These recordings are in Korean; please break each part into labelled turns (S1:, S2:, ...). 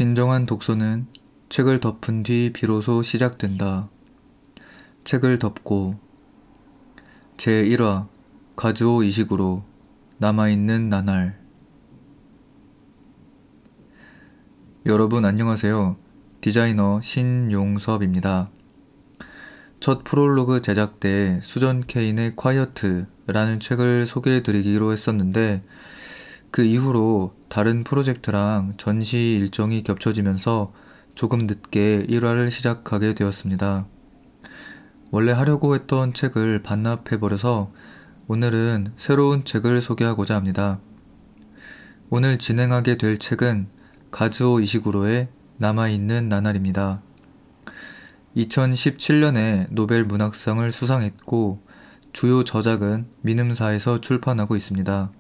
S1: 진정한 독서는 책을 덮은 뒤 비로소 시작된다. 책을 덮고 제1화 가즈오 이식으로 남아있는 나날. 여러분 안녕하세요. 디자이너 신용섭입니다. 첫 프롤로그 제작 때 수전 케인의 콰이어트라는 책을 소개해드리기로 했었는데 그 이후로 다른 프로젝트랑 전시 일정이 겹쳐지면서 조금 늦게 1화를 시작하게 되었습니다. 원래 하려고 했던 책을 반납해버려서 오늘은 새로운 책을 소개하고자 합니다. 오늘 진행하게 될 책은 가즈오 이시구로의 남아있는 나날입니다. 2017년에 노벨 문학상을 수상했고 주요 저작은 미음사에서 출판하고 있습니다.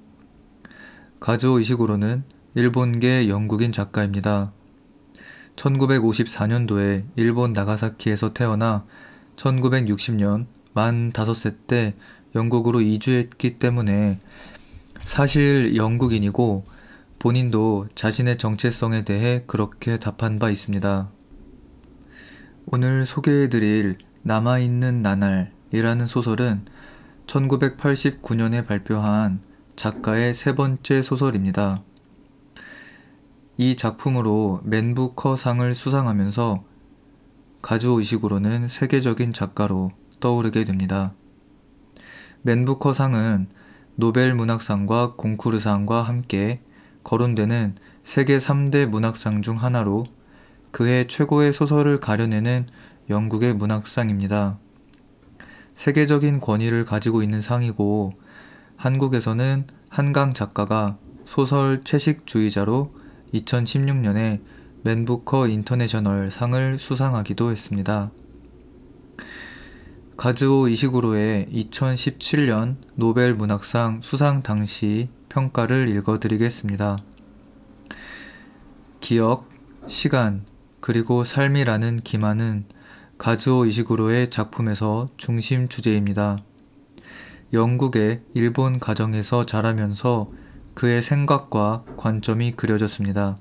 S1: 가즈오 이시구로는 일본계 영국인 작가입니다. 1954년도에 일본 나가사키에서 태어나 1960년 만 5세 때 영국으로 이주했기 때문에 사실 영국인이고 본인도 자신의 정체성에 대해 그렇게 답한 바 있습니다. 오늘 소개해드릴 남아있는 나날이라는 소설은 1989년에 발표한 작가의 세 번째 소설입니다. 이 작품으로 맨 부커상을 수상하면서 가즈오 이시구로는 세계적인 작가로 떠오르게 됩니다. 맨 부커상은 노벨 문학상과 공쿠르상과 함께 거론되는 세계 3대 문학상 중 하나로 그해 최고의 소설을 가려내는 영국의 문학상입니다. 세계적인 권위를 가지고 있는 상이고 한국에서는 한강 작가가 소설 채식주의자로 2016년에 맨 부커 인터내셔널 상을 수상하기도 했습니다. 가즈오 이시구로의 2017년 노벨 문학상 수상 당시 평가를 읽어드리겠습니다. 기억, 시간, 그리고 삶이라는 기만은 가즈오 이시구로의 작품에서 중심 주제입니다. 영국의 일본 가정에서 자라면서 그의 생각과 관점이 그려졌습니다.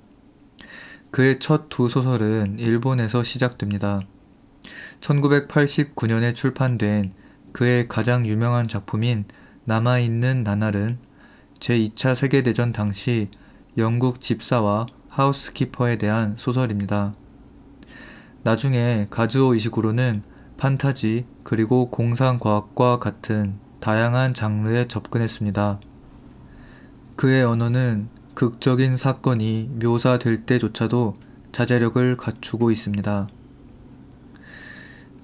S1: 그의 첫 두 소설은 일본에서 시작됩니다. 1989년에 출판된 그의 가장 유명한 작품인 남아있는 나날은 제2차 세계대전 당시 영국 집사와 하우스키퍼에 대한 소설입니다. 나중에 가즈오 이시구로는 판타지 그리고 공상과학과 같은 다양한 장르에 접근했습니다. 그의 언어는 극적인 사건이 묘사될 때조차도 자제력을 갖추고 있습니다.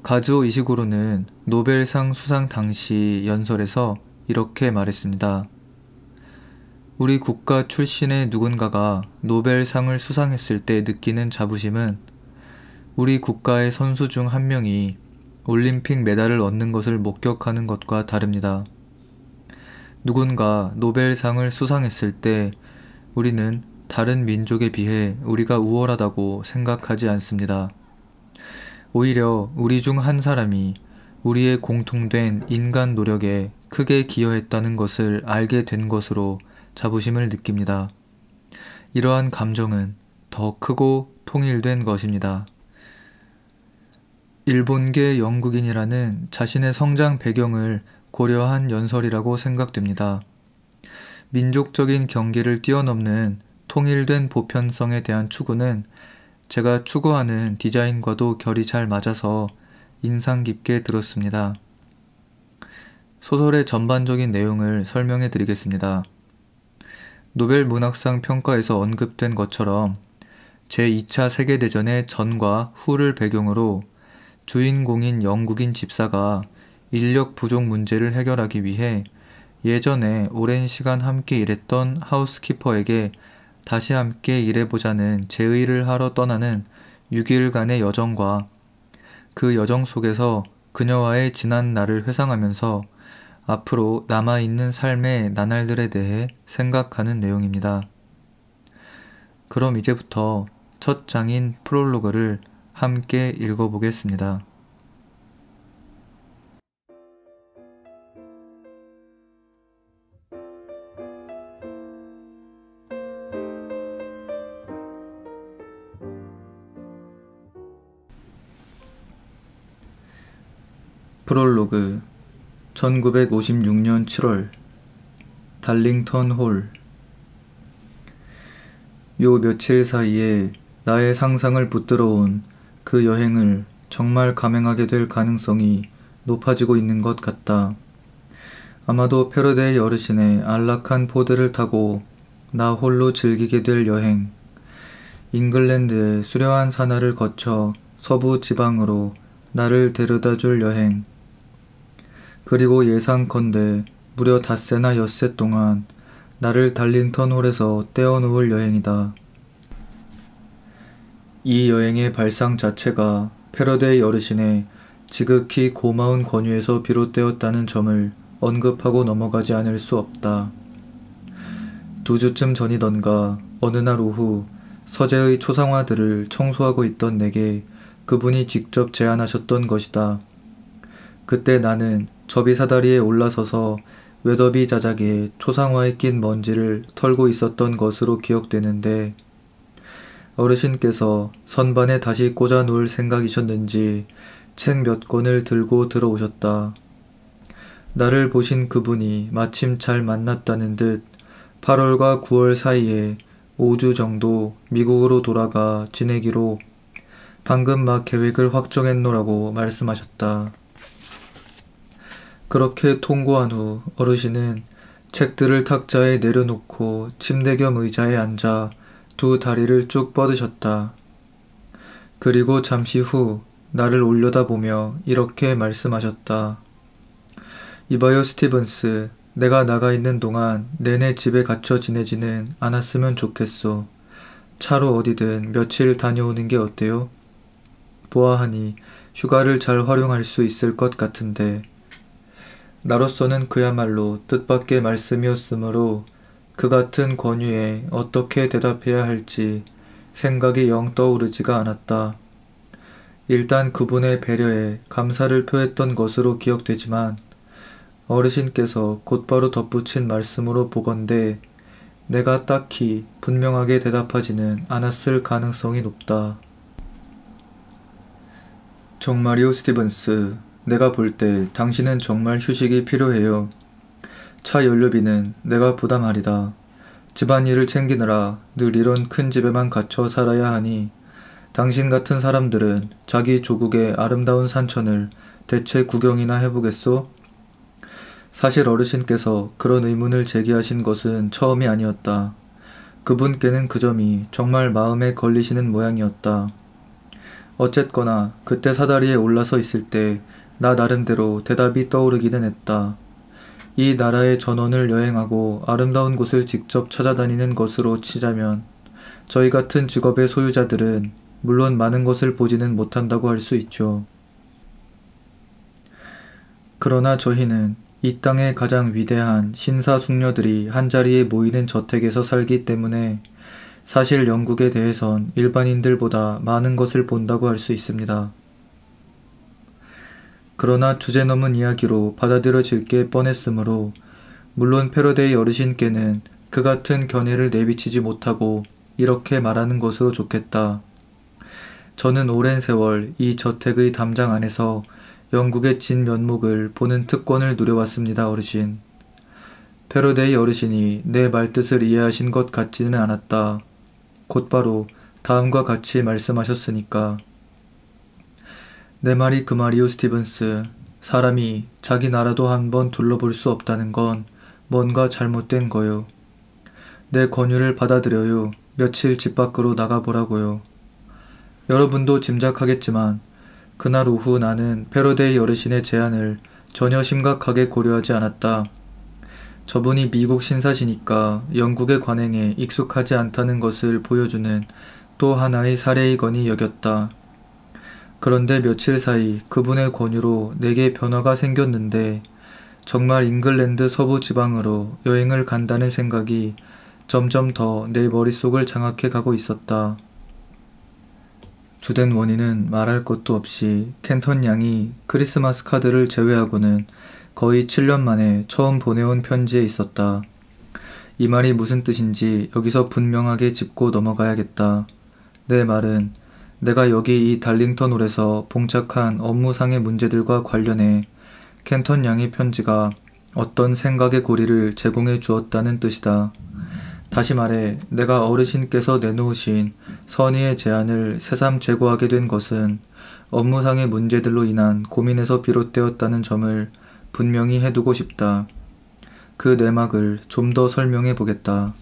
S1: 가즈오 이시구로는 노벨상 수상 당시 연설에서 이렇게 말했습니다. 우리 국가 출신의 누군가가 노벨상을 수상했을 때 느끼는 자부심은 우리 국가의 선수 중 한 명이 올림픽 메달을 얻는 것을 목격하는 것과 다릅니다. 누군가 노벨상을 수상했을 때 우리는 다른 민족에 비해 우리가 우월하다고 생각하지 않습니다. 오히려 우리 중 한 사람이 우리의 공통된 인간 노력에 크게 기여했다는 것을 알게 된 것으로 자부심을 느낍니다. 이러한 감정은 더 크고 통일된 것입니다. 일본계 영국인이라는 자신의 성장 배경을 고려한 연설이라고 생각됩니다. 민족적인 경계를 뛰어넘는 통일된 보편성에 대한 추구는 제가 추구하는 디자인과도 결이 잘 맞아서 인상 깊게 들었습니다. 소설의 전반적인 내용을 설명해 드리겠습니다. 노벨 문학상 평가에서 언급된 것처럼 제2차 세계대전의 전과 후를 배경으로 주인공인 영국인 집사가 인력 부족 문제를 해결하기 위해 예전에 오랜 시간 함께 일했던 하우스키퍼에게 다시 함께 일해보자는 제의를 하러 떠나는 6일간의 여정과 그 여정 속에서 그녀와의 지난 날을 회상하면서 앞으로 남아있는 삶의 나날들에 대해 생각하는 내용입니다. 그럼 이제부터 첫 장인 프롤로그를 함께 읽어보겠습니다. 프롤로그 1956년 7월 달링턴 홀. 요 며칠 사이에 나의 상상을 붙들어온 그 여행을 정말 감행하게 될 가능성이 높아지고 있는 것 같다. 아마도 패러데이 어르신의 안락한 포드를 타고 나 홀로 즐기게 될 여행, 잉글랜드의 수려한 산하를 거쳐 서부 지방으로 나를 데려다줄 여행, 그리고 예상컨대 무려 닷새나 엿새 동안 나를 달링턴 홀에서 떼어놓을 여행이다. 이 여행의 발상 자체가 패러데이 어르신의 지극히 고마운 권유에서 비롯되었다는 점을 언급하고 넘어가지 않을 수 없다. 2주쯤 전이던가 어느 날 오후 서재의 초상화들을 청소하고 있던 내게 그분이 직접 제안하셨던 것이다. 그때 나는 접이사다리에 올라서서 웨더비 자작에 초상화에 낀 먼지를 털고 있었던 것으로 기억되는데, 어르신께서 선반에 다시 꽂아 놓을 생각이셨는지 책 몇 권을 들고 들어오셨다. 나를 보신 그분이 마침 잘 만났다는 듯 8월과 9월 사이에 5주 정도 미국으로 돌아가 지내기로 방금 막 계획을 확정했노라고 말씀하셨다. 그렇게 통고한 후 어르신은 책들을 탁자에 내려놓고 침대 겸 의자에 앉아 두 다리를 쭉 뻗으셨다. 그리고 잠시 후 나를 올려다보며 이렇게 말씀하셨다. 이봐요 스티븐스, 내가 나가 있는 동안 내내 집에 갇혀 지내지는 않았으면 좋겠소. 차로 어디든 며칠 다녀오는 게 어때요? 보아하니 휴가를 잘 활용할 수 있을 것 같은데. 나로서는 그야말로 뜻밖의 말씀이었으므로 그 같은 권유에 어떻게 대답해야 할지 생각이 영 떠오르지가 않았다. 일단 그분의 배려에 감사를 표했던 것으로 기억되지만 어르신께서 곧바로 덧붙인 말씀으로 보건대 내가 딱히 분명하게 대답하지는 않았을 가능성이 높다. 정말이오 스티븐스, 내가 볼 때 당신은 정말 휴식이 필요해요. 차 연료비는 내가 부담하리다. 집안일을 챙기느라 늘 이런 큰 집에만 갇혀 살아야 하니 당신 같은 사람들은 자기 조국의 아름다운 산천을 대체 구경이나 해보겠소? 사실 어르신께서 그런 의문을 제기하신 것은 처음이 아니었다. 그분께는 그 점이 정말 마음에 걸리시는 모양이었다. 어쨌거나 그때 사다리에 올라서 있을 때 나 나름대로 대답이 떠오르기는 했다. 이 나라의 전원을 여행하고 아름다운 곳을 직접 찾아다니는 것으로 치자면 저희 같은 직업의 소유자들은 물론 많은 것을 보지는 못한다고 할 수 있죠. 그러나 저희는 이 땅의 가장 위대한 신사숙녀들이 한자리에 모이는 저택에서 살기 때문에 사실 영국에 대해선 일반인들보다 많은 것을 본다고 할 수 있습니다. 그러나 주제넘은 이야기로 받아들여질 게 뻔했으므로 물론 패러데이 어르신께는 그 같은 견해를 내비치지 못하고 이렇게 말하는 것으로 좋겠다. 저는 오랜 세월 이 저택의 담장 안에서 영국의 진면목을 보는 특권을 누려왔습니다, 어르신. 패러데이 어르신이 내 말뜻을 이해하신 것 같지는 않았다. 곧바로 다음과 같이 말씀하셨으니까. 내 말이 그 말이오 스티븐스. 사람이 자기 나라도 한번 둘러볼 수 없다는 건 뭔가 잘못된 거요. 내 권유를 받아들여요. 며칠 집 밖으로 나가보라고요. 여러분도 짐작하겠지만 그날 오후 나는 패러데이 어르신의 제안을 전혀 심각하게 고려하지 않았다. 저분이 미국 신사시니까 영국의 관행에 익숙하지 않다는 것을 보여주는 또 하나의 사례이거니 여겼다. 그런데 며칠 사이 그분의 권유로 내게 변화가 생겼는데 정말 잉글랜드 서부 지방으로 여행을 간다는 생각이 점점 더 내 머릿속을 장악해 가고 있었다. 주된 원인은 말할 것도 없이 켄턴 양이 크리스마스 카드를 제외하고는 거의 7년 만에 처음 보내온 편지에 있었다. 이 말이 무슨 뜻인지 여기서 분명하게 짚고 넘어가야겠다. 내 말은 내가 여기 이 달링턴 홀에서 봉착한 업무상의 문제들과 관련해 켄턴 양의 편지가 어떤 생각의 고리를 제공해 주었다는 뜻이다. 다시 말해 내가 어르신께서 내놓으신 선의의 제안을 새삼 재고하게 된 것은 업무상의 문제들로 인한 고민에서 비롯되었다는 점을 분명히 해두고 싶다. 그 내막을 좀 더 설명해 보겠다.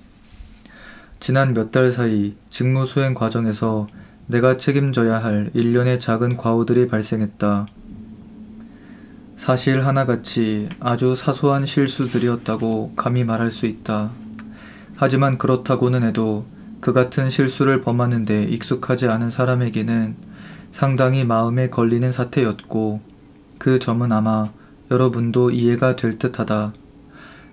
S1: 지난 몇 달 사이 직무 수행 과정에서 내가 책임져야 할 일련의 작은 과오들이 발생했다. 사실 하나같이 아주 사소한 실수들이었다고 감히 말할 수 있다. 하지만 그렇다고는 해도 그 같은 실수를 범하는 데 익숙하지 않은 사람에게는 상당히 마음에 걸리는 사태였고 그 점은 아마 여러분도 이해가 될 듯하다.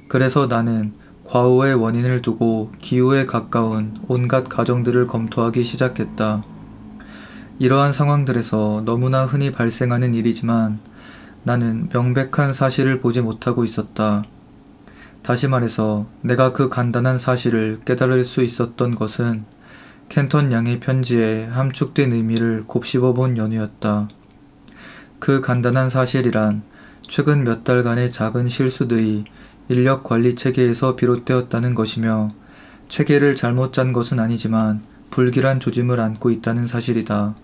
S1: 그래서 나는 과오의 원인을 두고 기우에 가까운 온갖 가정들을 검토하기 시작했다. 이러한 상황들에서 너무나 흔히 발생하는 일이지만 나는 명백한 사실을 보지 못하고 있었다. 다시 말해서 내가 그 간단한 사실을 깨달을 수 있었던 것은 켄턴 양의 편지에 함축된 의미를 곱씹어 본 연유였다. 그 간단한 사실이란 최근 몇 달간의 작은 실수들이 인력 관리 체계에서 비롯되었다는 것이며 체계를 잘못 짠 것은 아니지만 불길한 조짐을 안고 있다는 사실이다.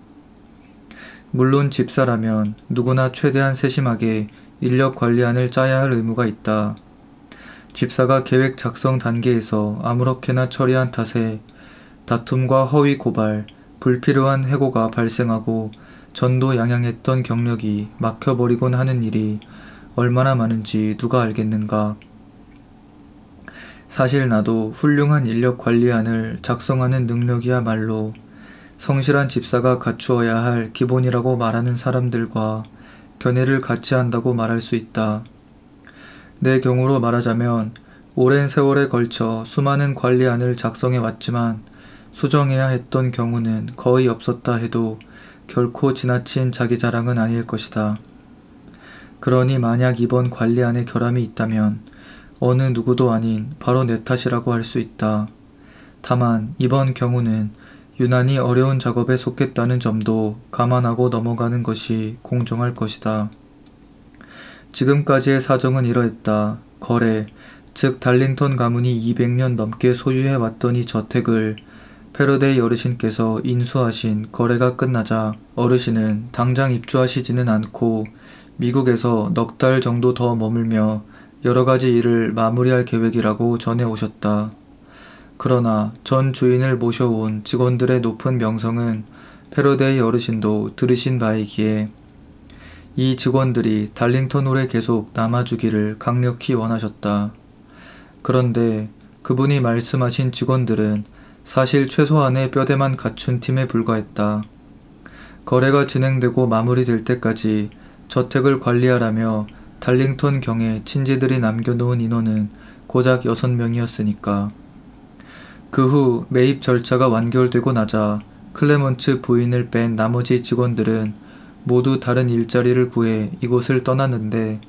S1: 물론 집사라면 누구나 최대한 세심하게 인력 관리안을 짜야 할 의무가 있다. 집사가 계획 작성 단계에서 아무렇게나 처리한 탓에 다툼과 허위 고발, 불필요한 해고가 발생하고 전도양양했던 경력이 막혀버리곤 하는 일이 얼마나 많은지 누가 알겠는가. 사실 나도 훌륭한 인력 관리안을 작성하는 능력이야말로 성실한 집사가 갖추어야 할 기본이라고 말하는 사람들과 견해를 같이 한다고 말할 수 있다. 내 경우로 말하자면 오랜 세월에 걸쳐 수많은 관리안을 작성해 왔지만 수정해야 했던 경우는 거의 없었다 해도 결코 지나친 자기 자랑은 아닐 것이다. 그러니 만약 이번 관리안에 결함이 있다면 어느 누구도 아닌 바로 내 탓이라고 할 수 있다. 다만 이번 경우는 유난히 어려운 작업에 속했다는 점도 감안하고 넘어가는 것이 공정할 것이다. 지금까지의 사정은 이러했다. 거래, 즉 달링턴 가문이 200년 넘게 소유해왔던 이 저택을 패러데이 어르신께서 인수하신 거래가 끝나자 어르신은 당장 입주하시지는 않고 미국에서 넉 달 정도 더 머물며 여러가지 일을 마무리할 계획이라고 전해오셨다. 그러나 전 주인을 모셔온 직원들의 높은 명성은 패러데이 어르신도 들으신 바이기에 이 직원들이 달링턴홀에 계속 남아주기를 강력히 원하셨다. 그런데 그분이 말씀하신 직원들은 사실 최소한의 뼈대만 갖춘 팀에 불과했다. 거래가 진행되고 마무리될 때까지 저택을 관리하라며 달링턴 경의 친지들이 남겨놓은 인원은 고작 6명이었으니까. 그 후 매입 절차가 완결되고 나자 클레먼츠 부인을 뺀 나머지 직원들은 모두 다른 일자리를 구해 이곳을 떠났는데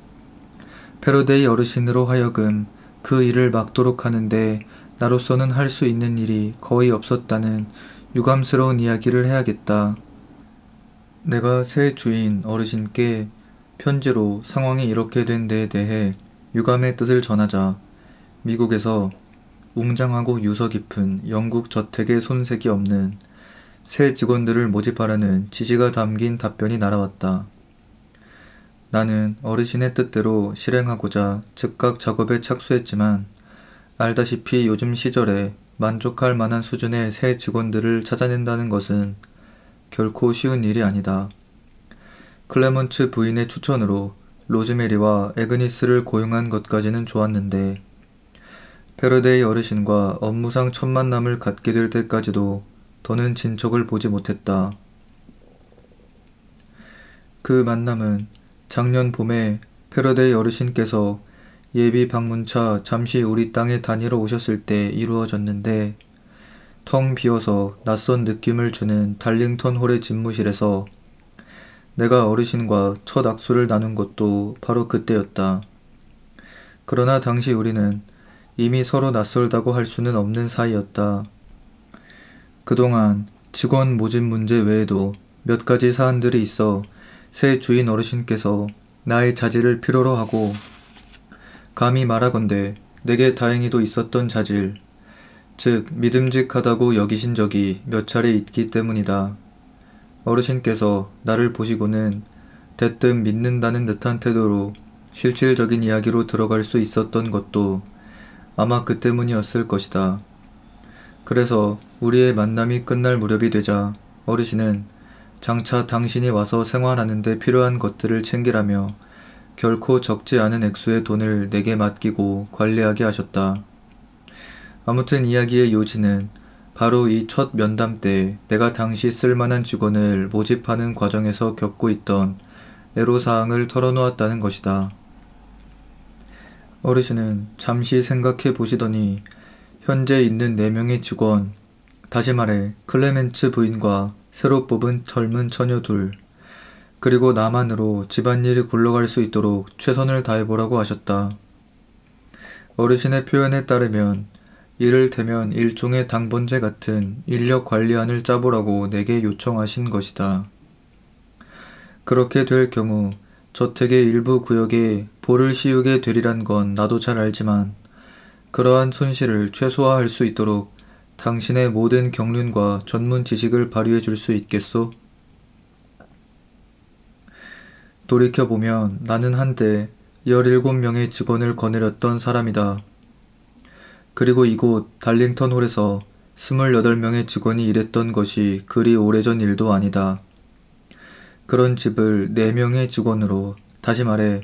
S1: 패러데이 어르신으로 하여금 그 일을 막도록 하는데 나로서는 할 수 있는 일이 거의 없었다는 유감스러운 이야기를 해야겠다. 내가 새 주인 어르신께 편지로 상황이 이렇게 된 데에 대해 유감의 뜻을 전하자 미국에서 웅장하고 유서 깊은 영국 저택의 손색이 없는 새 직원들을 모집하라는 지시가 담긴 답변이 날아왔다. 나는 어르신의 뜻대로 실행하고자 즉각 작업에 착수했지만 알다시피 요즘 시절에 만족할 만한 수준의 새 직원들을 찾아낸다는 것은 결코 쉬운 일이 아니다. 클레먼츠 부인의 추천으로 로즈메리와 에그니스를 고용한 것까지는 좋았는데 패러데이 어르신과 업무상 첫 만남을 갖게 될 때까지도 더는 진척을 보지 못했다. 그 만남은 작년 봄에 패러데이 어르신께서 예비 방문차 잠시 우리 땅에 다니러 오셨을 때 이루어졌는데 텅 비어서 낯선 느낌을 주는 달링턴 홀의 집무실에서 내가 어르신과 첫 악수를 나눈 것도 바로 그때였다. 그러나 당시 우리는 이미 서로 낯설다고 할 수는 없는 사이였다. 그동안 직원 모집 문제 외에도 몇 가지 사안들이 있어 새 주인 어르신께서 나의 자질을 필요로 하고 감히 말하건대 내게 다행히도 있었던 자질, 즉 믿음직하다고 여기신 적이 몇 차례 있기 때문이다. 어르신께서 나를 보시고는 대뜸 믿는다는 듯한 태도로 실질적인 이야기로 들어갈 수 있었던 것도 아마 그 때문이었을 것이다. 그래서 우리의 만남이 끝날 무렵이 되자 어르신은 장차 당신이 와서 생활하는 데 필요한 것들을 챙기라며 결코 적지 않은 액수의 돈을 내게 맡기고 관리하게 하셨다. 아무튼 이야기의 요지는 바로 이 첫 면담 때 내가 당시 쓸만한 직원을 모집하는 과정에서 겪고 있던 애로사항을 털어놓았다는 것이다. 어르신은 잠시 생각해 보시더니 현재 있는 4명의 직원, 다시 말해 클레멘츠 부인과 새로 뽑은 젊은 처녀 둘, 그리고 나만으로 집안일이 굴러갈 수 있도록 최선을 다해보라고 하셨다. 어르신의 표현에 따르면 이를테면 일종의 당번제 같은 인력 관리안을 짜보라고 내게 요청하신 것이다. 그렇게 될 경우 저택의 일부 구역에 볼을 씌우게 되리란 건 나도 잘 알지만 그러한 손실을 최소화할 수 있도록 당신의 모든 경륜과 전문 지식을 발휘해 줄 수 있겠소? 돌이켜보면 나는 한때 17명의 직원을 거느렸던 사람이다. 그리고 이곳 달링턴 홀에서 28명의 직원이 일했던 것이 그리 오래전 일도 아니다. 그런 집을 4명의 직원으로, 다시 말해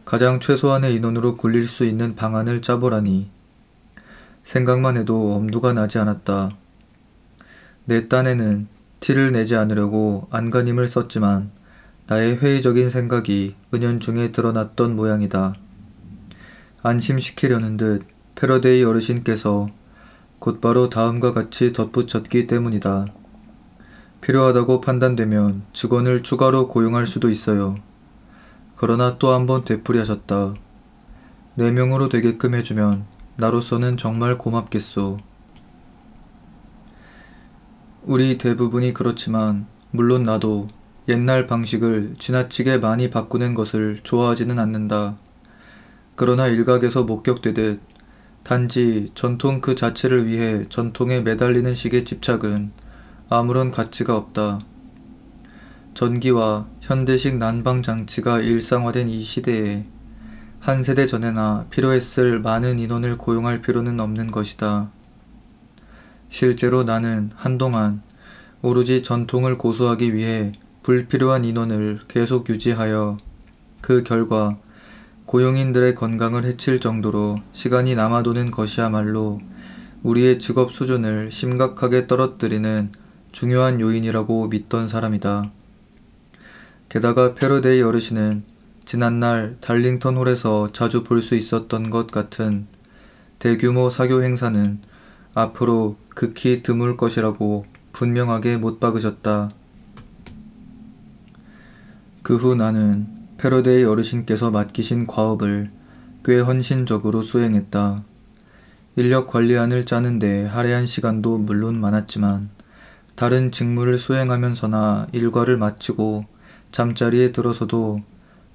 S1: 가장 최소한의 인원으로 굴릴 수 있는 방안을 짜보라니 생각만 해도 엄두가 나지 않았다. 내 딴에는 티를 내지 않으려고 안간힘을 썼지만 나의 회의적인 생각이 은연중에 드러났던 모양이다. 안심시키려는 듯 패러데이 어르신께서 곧바로 다음과 같이 덧붙였기 때문이다. 필요하다고 판단되면 직원을 추가로 고용할 수도 있어요. 그러나 또 한번 되풀이하셨다. 4명으로 되게끔 해주면 나로서는 정말 고맙겠소. 우리 대부분이 그렇지만 물론 나도 옛날 방식을 지나치게 많이 바꾸는 것을 좋아하지는 않는다. 그러나 일각에서 목격되듯 단지 전통 그 자체를 위해 전통에 매달리는 식의 집착은 아무런 가치가 없다. 전기와 현대식 난방장치가 일상화된 이 시대에 한 세대 전에나 필요했을 많은 인원을 고용할 필요는 없는 것이다. 실제로 나는 한동안 오로지 전통을 고수하기 위해 불필요한 인원을 계속 유지하여 그 결과 고용인들의 건강을 해칠 정도로 시간이 남아도는 것이야말로 우리의 직업 수준을 심각하게 떨어뜨리는 중요한 요인이라고 믿던 사람이다. 게다가 패러데이 어르신은 지난날 달링턴 홀에서 자주 볼 수 있었던 것 같은 대규모 사교 행사는 앞으로 극히 드물 것이라고 분명하게 못 박으셨다. 그 후 나는 패러데이 어르신께서 맡기신 과업을 꽤 헌신적으로 수행했다. 인력 관리안을 짜는데 할애한 시간도 물론 많았지만 다른 직무를 수행하면서나 일과를 마치고 잠자리에 들어서도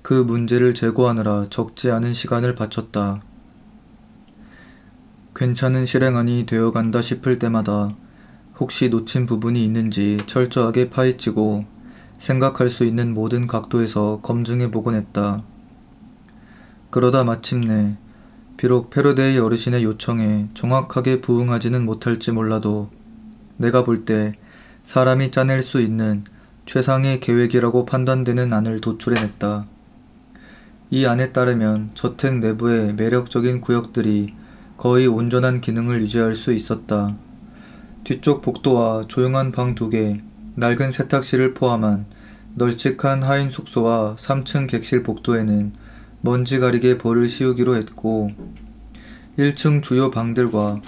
S1: 그 문제를 제고하느라 적지 않은 시간을 바쳤다. 괜찮은 실행안이 되어간다 싶을 때마다 혹시 놓친 부분이 있는지 철저하게 파헤치고 생각할 수 있는 모든 각도에서 검증해보곤 했다. 그러다 마침내 비록 패러데이 어르신의 요청에 정확하게 부응하지는 못할지 몰라도 내가 볼 때 사람이 짜낼 수 있는 최상의 계획이라고 판단되는 안을 도출해냈다. 이 안에 따르면 저택 내부의 매력적인 구역들이 거의 온전한 기능을 유지할 수 있었다. 뒤쪽 복도와 조용한 방 2개, 낡은 세탁실을 포함한 널찍한 하인 숙소와 3층 객실 복도에는 먼지 가리개 볼을 씌우기로 했고 1층 주요 방들과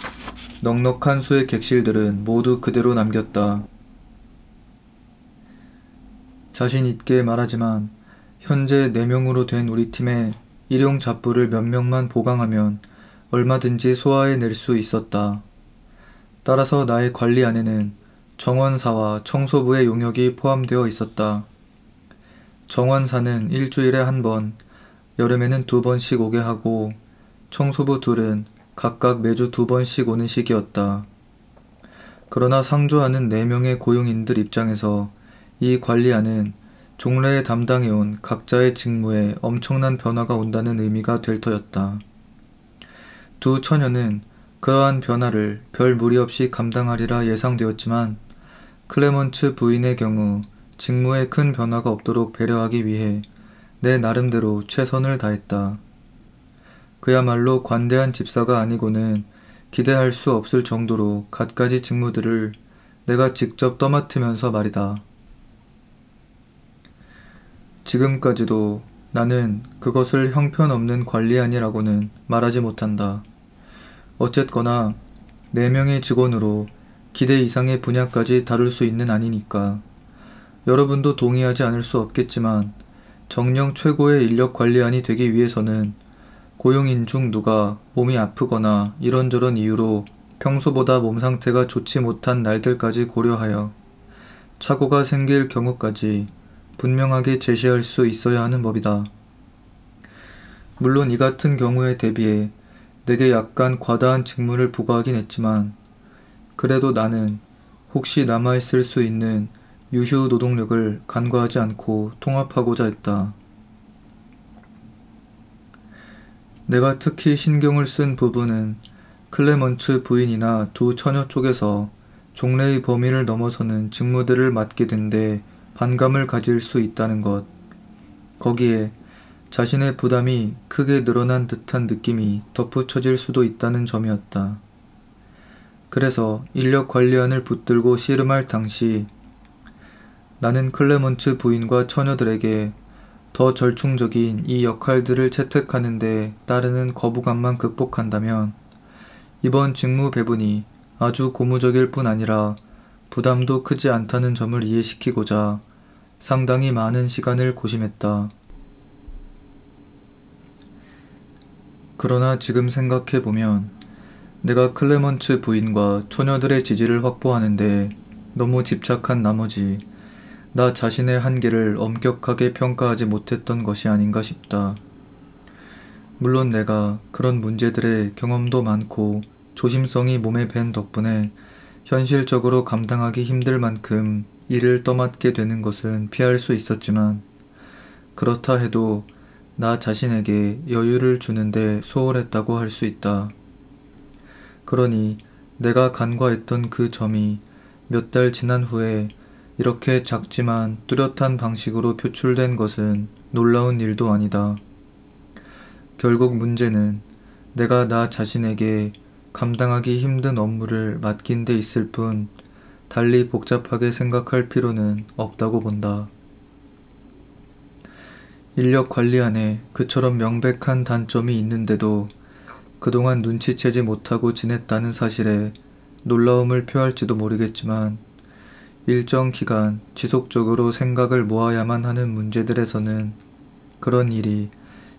S1: 넉넉한 수의 객실들은 모두 그대로 남겼다. 자신 있게 말하지만 현재 4명으로 된 우리 팀에 일용 잡부를 몇 명만 보강하면 얼마든지 소화해낼 수 있었다. 따라서 나의 관리안에는 정원사와 청소부의 용역이 포함되어 있었다. 정원사는 일주일에 한 번, 여름에는 2번씩 오게 하고 청소부 둘은 각각 매주 2번씩 오는 식이었다. 그러나 상주하는 4명의 고용인들 입장에서 이 관리안은 종래에 담당해온 각자의 직무에 엄청난 변화가 온다는 의미가 될 터였다. 두 처녀는 그러한 변화를 별 무리 없이 감당하리라 예상되었지만 클레먼츠 부인의 경우 직무에 큰 변화가 없도록 배려하기 위해 내 나름대로 최선을 다했다. 그야말로 관대한 집사가 아니고는 기대할 수 없을 정도로 갖가지 직무들을 내가 직접 떠맡으면서 말이다. 지금까지도 나는 그것을 형편없는 관리안이라고는 말하지 못한다. 어쨌거나 4명의 직원으로 기대 이상의 분야까지 다룰 수 있는 안이니까. 여러분도 동의하지 않을 수 없겠지만 정령 최고의 인력 관리안이 되기 위해서는 고용인 중 누가 몸이 아프거나 이런저런 이유로 평소보다 몸 상태가 좋지 못한 날들까지 고려하여 착오가 생길 경우까지 분명하게 제시할 수 있어야 하는 법이다. 물론 이 같은 경우에 대비해 내게 약간 과다한 직무를 부과하긴 했지만 그래도 나는 혹시 남아있을 수 있는 유휴 노동력을 간과하지 않고 통합하고자 했다. 내가 특히 신경을 쓴 부분은 클레먼츠 부인이나 두 처녀 쪽에서 종래의 범위를 넘어서는 직무들을 맡게 된 데 반감을 가질 수 있다는 것. 거기에 자신의 부담이 크게 늘어난 듯한 느낌이 덧붙여질 수도 있다는 점이었다. 그래서 인력관리안을 붙들고 씨름할 당시 나는 클레먼츠 부인과 처녀들에게 더 절충적인 이 역할들을 채택하는 데 따르는 거부감만 극복한다면 이번 직무 배분이 아주 고무적일 뿐 아니라 부담도 크지 않다는 점을 이해시키고자 상당히 많은 시간을 고심했다. 그러나 지금 생각해보면 내가 클레먼츠 부인과 처녀들의 지지를 확보하는데 너무 집착한 나머지 나 자신의 한계를 엄격하게 평가하지 못했던 것이 아닌가 싶다. 물론 내가 그런 문제들의 경험도 많고 조심성이 몸에 밴 덕분에 현실적으로 감당하기 힘들 만큼 일을 떠맡게 되는 것은 피할 수 있었지만 그렇다 해도 나 자신에게 여유를 주는데 소홀했다고 할 수 있다. 그러니 내가 간과했던 그 점이 몇 달 지난 후에 이렇게 작지만 뚜렷한 방식으로 표출된 것은 놀라운 일도 아니다. 결국 문제는 내가 나 자신에게 감당하기 힘든 업무를 맡긴 데 있을 뿐 달리 복잡하게 생각할 필요는 없다고 본다. 인력관리안에 그처럼 명백한 단점이 있는데도 그동안 눈치채지 못하고 지냈다는 사실에 놀라움을 표할지도 모르겠지만 일정 기간 지속적으로 생각을 모아야만 하는 문제들에서는 그런 일이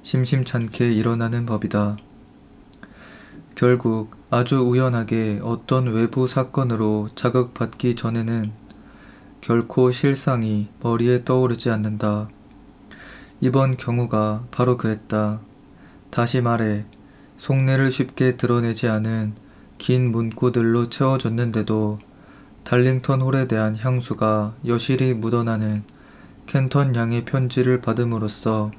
S1: 심심찮게 일어나는 법이다. 결국 아주 우연하게 어떤 외부 사건으로 자극받기 전에는 결코 실상이 머리에 떠오르지 않는다. 이번 경우가 바로 그랬다. 다시 말해 속내를 쉽게 드러내지 않은 긴 문구들로 채워졌는데도 달링턴 홀에 대한 향수가 여실히 묻어나는 켄턴 양의 편지를 받음으로써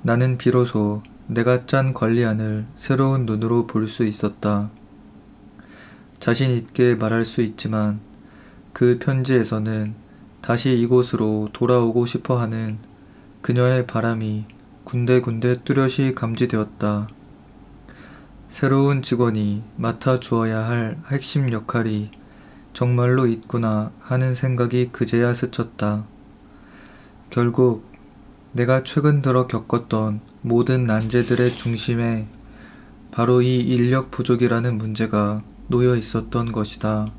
S1: 나는 비로소 내가 짠 관리안을 새로운 눈으로 볼 수 있었다. 자신 있게 말할 수 있지만 그 편지에서는 다시 이곳으로 돌아오고 싶어하는 그녀의 바람이 군데군데 뚜렷이 감지되었다. 새로운 직원이 맡아주어야 할 핵심 역할이 정말로 있구나 하는 생각이 그제야 스쳤다. 결국 내가 최근 들어 겪었던 모든 난제들의 중심에 바로 이 인력 부족이라는 문제가 놓여 있었던 것이다.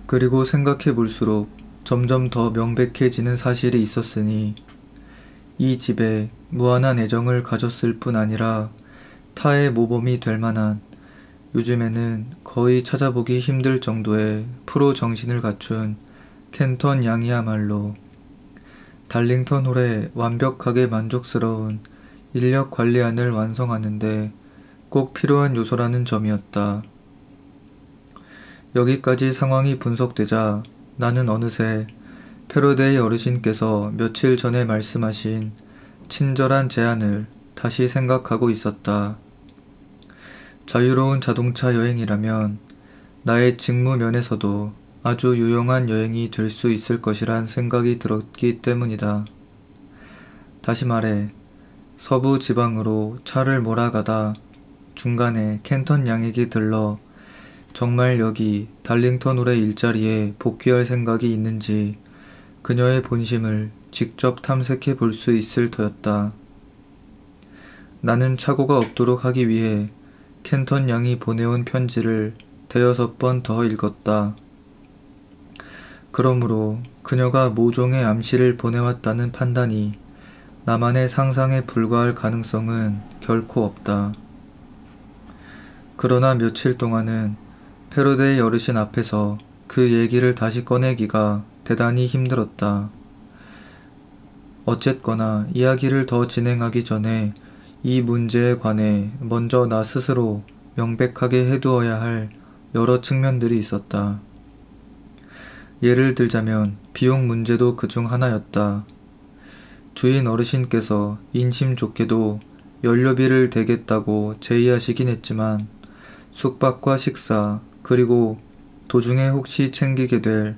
S1: 그리고 생각해 볼수록 점점 더 명백해지는 사실이 있었으니 이 집에 무한한 애정을 가졌을 뿐 아니라 타의 모범이 될 만한 요즘에는 거의 찾아보기 힘들 정도의 프로 정신을 갖춘 켄턴 양이야말로 달링턴 홀에 완벽하게 만족스러운 인력 관리안을 완성하는데 꼭 필요한 요소라는 점이었다. 여기까지 상황이 분석되자 나는 어느새 패러데이 어르신께서 며칠 전에 말씀하신 친절한 제안을 다시 생각하고 있었다. 자유로운 자동차 여행이라면 나의 직무 면에서도 아주 유용한 여행이 될 수 있을 것이란 생각이 들었기 때문이다. 다시 말해 서부 지방으로 차를 몰아가다 중간에 켄턴 양에게 들러 정말 여기 달링턴 홀의 일자리에 복귀할 생각이 있는지 그녀의 본심을 직접 탐색해 볼 수 있을 터였다. 나는 착오가 없도록 하기 위해 켄턴 양이 보내온 편지를 5번 더 읽었다. 그러므로 그녀가 모종의 암시를 보내왔다는 판단이 나만의 상상에 불과할 가능성은 결코 없다. 그러나 며칠 동안은 패러데이 어르신 앞에서 그 얘기를 다시 꺼내기가 대단히 힘들었다. 어쨌거나 이야기를 더 진행하기 전에 이 문제에 관해 먼저 나 스스로 명백하게 해두어야 할 여러 측면들이 있었다. 예를 들자면 비용 문제도 그중 하나였다. 주인 어르신께서 인심 좋게도 연료비를 대겠다고 제의하시긴 했지만 숙박과 식사 그리고 도중에 혹시 챙기게 될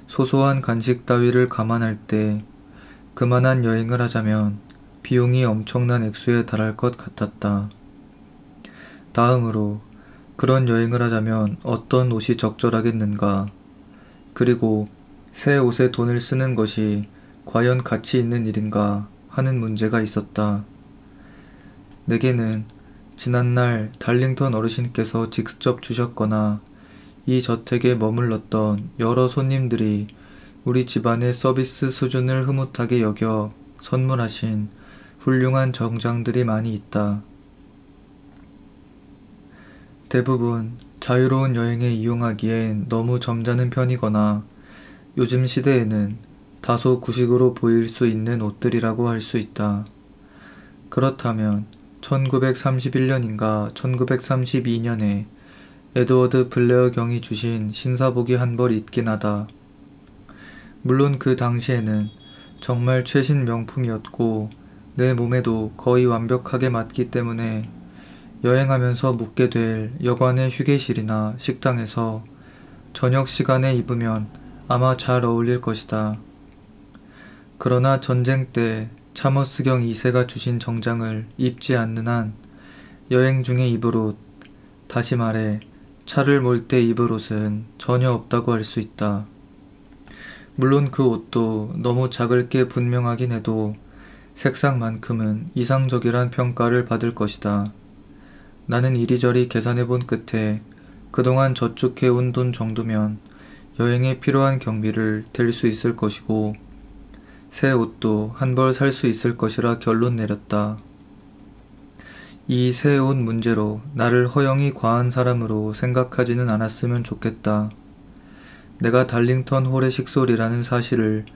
S1: 소소한 간식 따위를 감안할 때 그만한 여행을 하자면 비용이 엄청난 액수에 달할 것 같았다. 다음으로 그런 여행을 하자면 어떤 옷이 적절하겠는가? 그리고 새 옷에 돈을 쓰는 것이 과연 가치 있는 일인가 하는 문제가 있었다. 내게는 지난날 달링턴 어르신께서 직접 주셨거나 이 저택에 머물렀던 여러 손님들이 우리 집안의 서비스 수준을 흐뭇하게 여겨 선물하신 훌륭한 정장들이 많이 있다. 대부분 자유로운 여행에 이용하기엔 너무 점잖은 편이거나 요즘 시대에는 다소 구식으로 보일 수 있는 옷들이라고 할 수 있다. 그렇다면 1931년인가 1932년에 에드워드 블레어 경이 주신 신사복이 한 벌 있긴 하다. 물론 그 당시에는 정말 최신 명품이었고 내 몸에도 거의 완벽하게 맞기 때문에 여행하면서 묵게 될 여관의 휴게실이나 식당에서 저녁 시간에 입으면 아마 잘 어울릴 것이다. 그러나 전쟁 때 차머스경 2세가 주신 정장을 입지 않는 한 여행 중에 입을 옷, 다시 말해 차를 몰 때 입을 옷은 전혀 없다고 할 수 있다. 물론 그 옷도 너무 작을 게 분명하긴 해도 색상만큼은 이상적이란 평가를 받을 것이다. 나는 이리저리 계산해 본 끝에 그동안 저축해 온 돈 정도면 여행에 필요한 경비를 댈 수 있을 것이고 새 옷도 한 벌 살 수 있을 것이라 결론 내렸다. 이 새 옷 문제로 나를 허영이 과한 사람으로 생각하지는 않았으면 좋겠다. 내가 달링턴 홀의 식솔이라는 사실을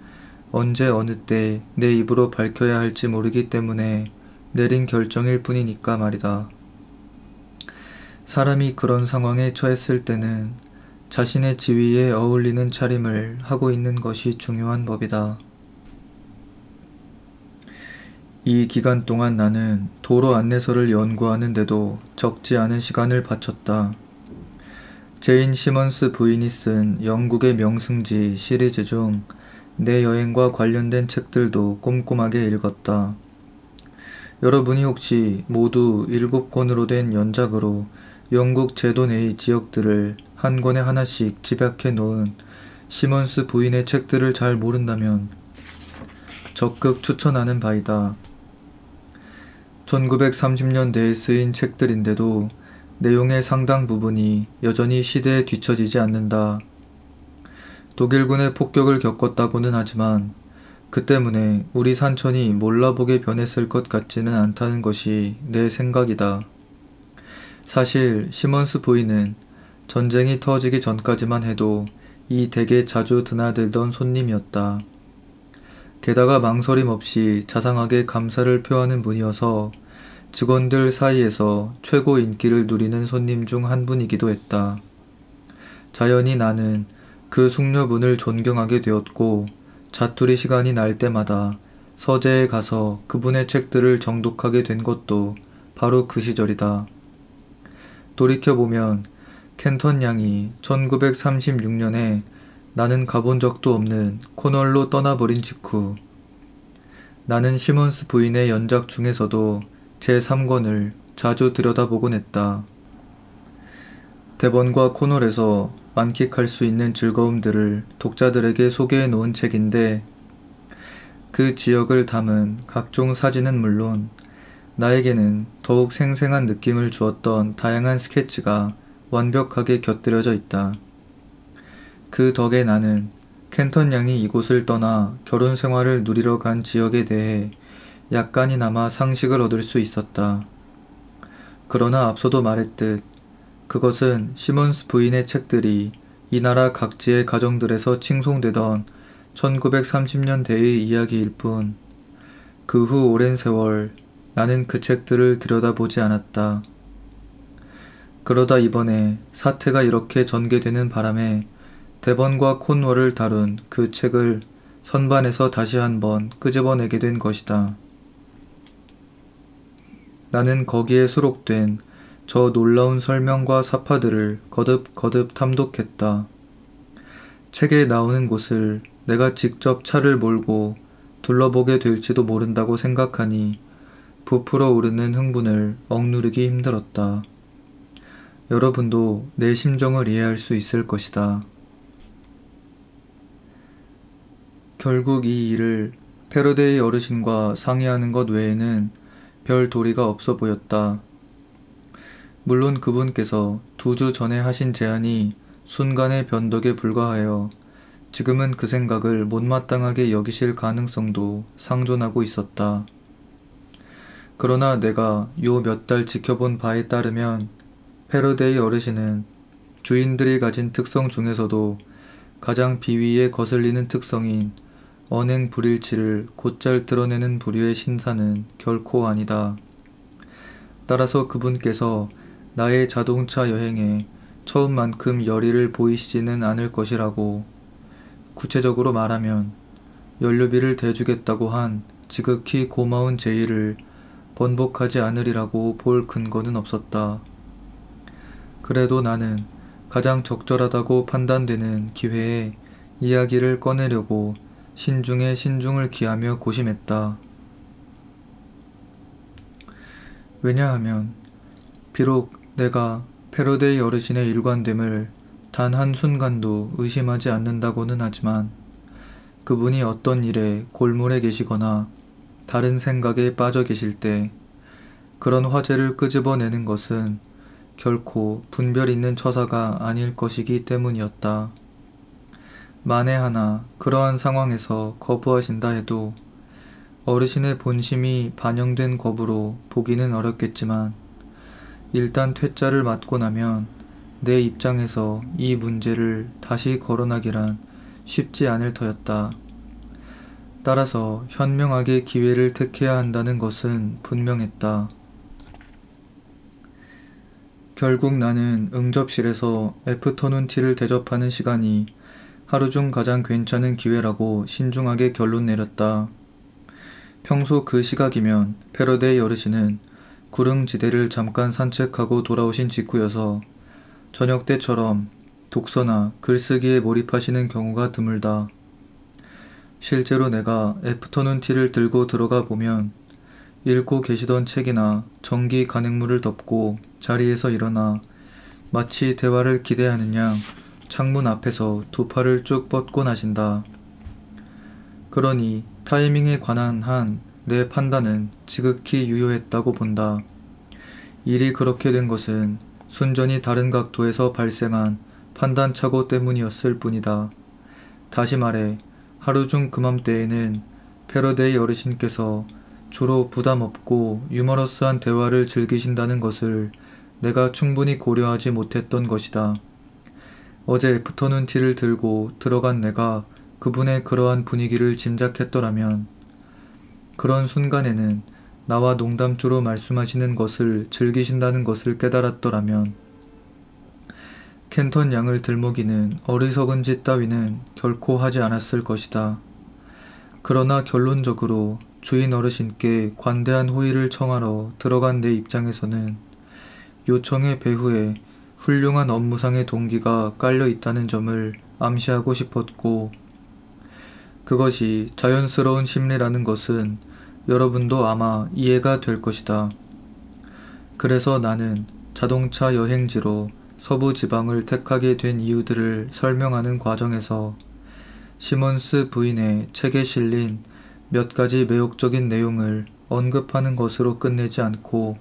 S1: 언제 어느 때 내 입으로 밝혀야 할지 모르기 때문에 내린 결정일 뿐이니까 말이다. 사람이 그런 상황에 처했을 때는 자신의 지위에 어울리는 차림을 하고 있는 것이 중요한 법이다. 이 기간 동안 나는 도로 안내서를 연구하는데도 적지 않은 시간을 바쳤다. 제인 시먼스 부인이 쓴 영국의 명승지 시리즈 중 내 여행과 관련된 책들도 꼼꼼하게 읽었다. 여러분이 혹시 모두 7권으로 된 연작으로 영국 제도 내의 지역들을 한 권에 하나씩 집약해 놓은 시먼스 부인의 책들을 잘 모른다면 적극 추천하는 바이다. 1930년대에 쓰인 책들인데도 내용의 상당 부분이 여전히 시대에 뒤처지지 않는다. 독일군의 폭격을 겪었다고는 하지만 그 때문에 우리 산천이 몰라보게 변했을 것 같지는 않다는 것이 내 생각이다. 사실 시먼스 부인은 전쟁이 터지기 전까지만 해도 이 댁에 자주 드나들던 손님이었다. 게다가 망설임 없이 자상하게 감사를 표하는 분이어서 직원들 사이에서 최고 인기를 누리는 손님 중 한 분이기도 했다. 자연히 나는 그 숙녀분을 존경하게 되었고 자투리 시간이 날 때마다 서재에 가서 그분의 책들을 정독하게 된 것도 바로 그 시절이다. 돌이켜보면 켄턴 양이 1936년에 나는 가본 적도 없는 코널로 떠나버린 직후 나는 시몬스 부인의 연작 중에서도 제3권을 자주 들여다보곤 했다. 데번과 코널에서 만끽할 수 있는 즐거움들을 독자들에게 소개해 놓은 책인데 그 지역을 담은 각종 사진은 물론 나에게는 더욱 생생한 느낌을 주었던 다양한 스케치가 완벽하게 곁들여져 있다. 그 덕에 나는 켄턴 양이 이곳을 떠나 결혼 생활을 누리러 간 지역에 대해 약간이나마 상식을 얻을 수 있었다. 그러나 앞서도 말했듯 그것은 시몬스 부인의 책들이 이 나라 각지의 가정들에서 칭송되던 1930년대의 이야기일 뿐 그 후 오랜 세월 나는 그 책들을 들여다보지 않았다. 그러다 이번에 사태가 이렇게 전개되는 바람에 데번과 콘월을 다룬 그 책을 선반에서 다시 한번 끄집어내게 된 것이다. 나는 거기에 수록된 저 놀라운 설명과 사파들을 거듭거듭 탐독했다. 책에 나오는 곳을 내가 직접 차를 몰고 둘러보게 될지도 모른다고 생각하니 부풀어 오르는 흥분을 억누르기 힘들었다. 여러분도 내 심정을 이해할 수 있을 것이다. 결국 이 일을 패러데이 어르신과 상의하는 것 외에는 별 도리가 없어 보였다. 물론 그분께서 2주 전에 하신 제안이 순간의 변덕에 불과하여 지금은 그 생각을 못마땅하게 여기실 가능성도 상존하고 있었다. 그러나 내가 요 몇 달 지켜본 바에 따르면 패러데이 어르신은 주인들이 가진 특성 중에서도 가장 비위에 거슬리는 특성인 언행 불일치를 곧잘 드러내는 부류의 신사는 결코 아니다. 따라서 그분께서 나의 자동차 여행에 처음만큼 열의를 보이시지는 않을 것이라고, 구체적으로 말하면 연료비를 대주겠다고 한 지극히 고마운 제의를 번복하지 않으리라고 볼 근거는 없었다. 그래도 나는 가장 적절하다고 판단되는 기회에 이야기를 꺼내려고 신중에 신중을 기하며 고심했다. 왜냐하면 비록 내가 패러데이 어르신의 일관됨을 단 한순간도 의심하지 않는다고는 하지만 그분이 어떤 일에 골몰해 계시거나 다른 생각에 빠져 계실 때 그런 화제를 끄집어내는 것은 결코 분별 있는 처사가 아닐 것이기 때문이었다. 만에 하나 그러한 상황에서 거부하신다 해도 어르신의 본심이 반영된 거부로 보기는 어렵겠지만 일단 퇴짜를 맞고 나면 내 입장에서 이 문제를 다시 거론하기란 쉽지 않을 터였다. 따라서 현명하게 기회를 택해야 한다는 것은 분명했다. 결국 나는 응접실에서 애프터눈 티를 대접하는 시간이 하루 중 가장 괜찮은 기회라고 신중하게 결론 내렸다. 평소 그 시각이면 패러데이 어르신은 구릉지대를 잠깐 산책하고 돌아오신 직후여서 저녁 때처럼 독서나 글쓰기에 몰입하시는 경우가 드물다. 실제로 내가 애프터눈 티를 들고 들어가 보면 읽고 계시던 책이나 전기 간행물을 덮고 자리에서 일어나 마치 대화를 기대하는 양 창문 앞에서 두 팔을 쭉 뻗고 나신다. 그러니 타이밍에 관한 한 내 판단은 지극히 유효했다고 본다. 일이 그렇게 된 것은 순전히 다른 각도에서 발생한 판단착오 때문이었을 뿐이다. 다시 말해 하루 중 그맘때에는 패러데이 어르신께서 주로 부담없고 유머러스한 대화를 즐기신다는 것을 내가 충분히 고려하지 못했던 것이다. 어제 애프터눈 티를 들고 들어간 내가 그분의 그러한 분위기를 짐작했더라면, 그런 순간에는 나와 농담조로 말씀하시는 것을 즐기신다는 것을 깨달았더라면, 켄턴 양을 들먹이는 어리석은 짓 따위는 결코 하지 않았을 것이다. 그러나 결론적으로 주인 어르신께 관대한 호의를 청하러 들어간 내 입장에서는 요청의 배후에 훌륭한 업무상의 동기가 깔려 있다는 점을 암시하고 싶었고, 그것이 자연스러운 심리라는 것은 여러분도 아마 이해가 될 것이다. 그래서 나는 자동차 여행지로 서부 지방을 택하게 된 이유들을 설명하는 과정에서 시몬스 부인의 책에 실린 몇 가지 매혹적인 내용을 언급하는 것으로 끝내지 않고,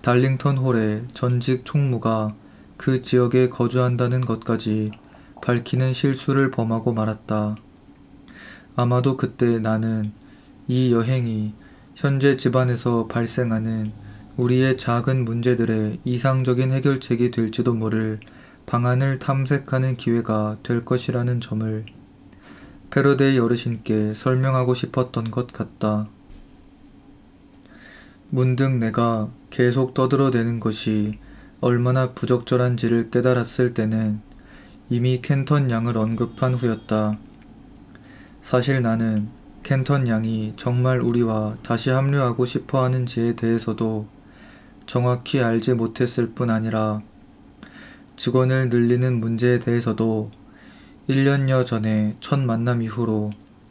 S1: 달링턴 홀의 전직 총무가 그 지역에 거주한다는 것까지 밝히는 실수를 범하고 말았다. 아마도 그때 나는 이 여행이 현재 집안에서 발생하는 우리의 작은 문제들의 이상적인 해결책이 될지도 모를 방안을 탐색하는 기회가 될 것이라는 점을 패러데이 어르신께 설명하고 싶었던 것 같다. 문득 내가 계속 떠들어대는 것이 얼마나 부적절한지를 깨달았을 때는 이미 켄턴 양을 언급한 후였다. 사실 나는 켄턴 양이 정말 우리와 다시 합류하고 싶어 하는지에 대해서도 정확히 알지 못했을 뿐 아니라, 직원을 늘리는 문제에 대해서도 1년여 전에 첫 만남 이후로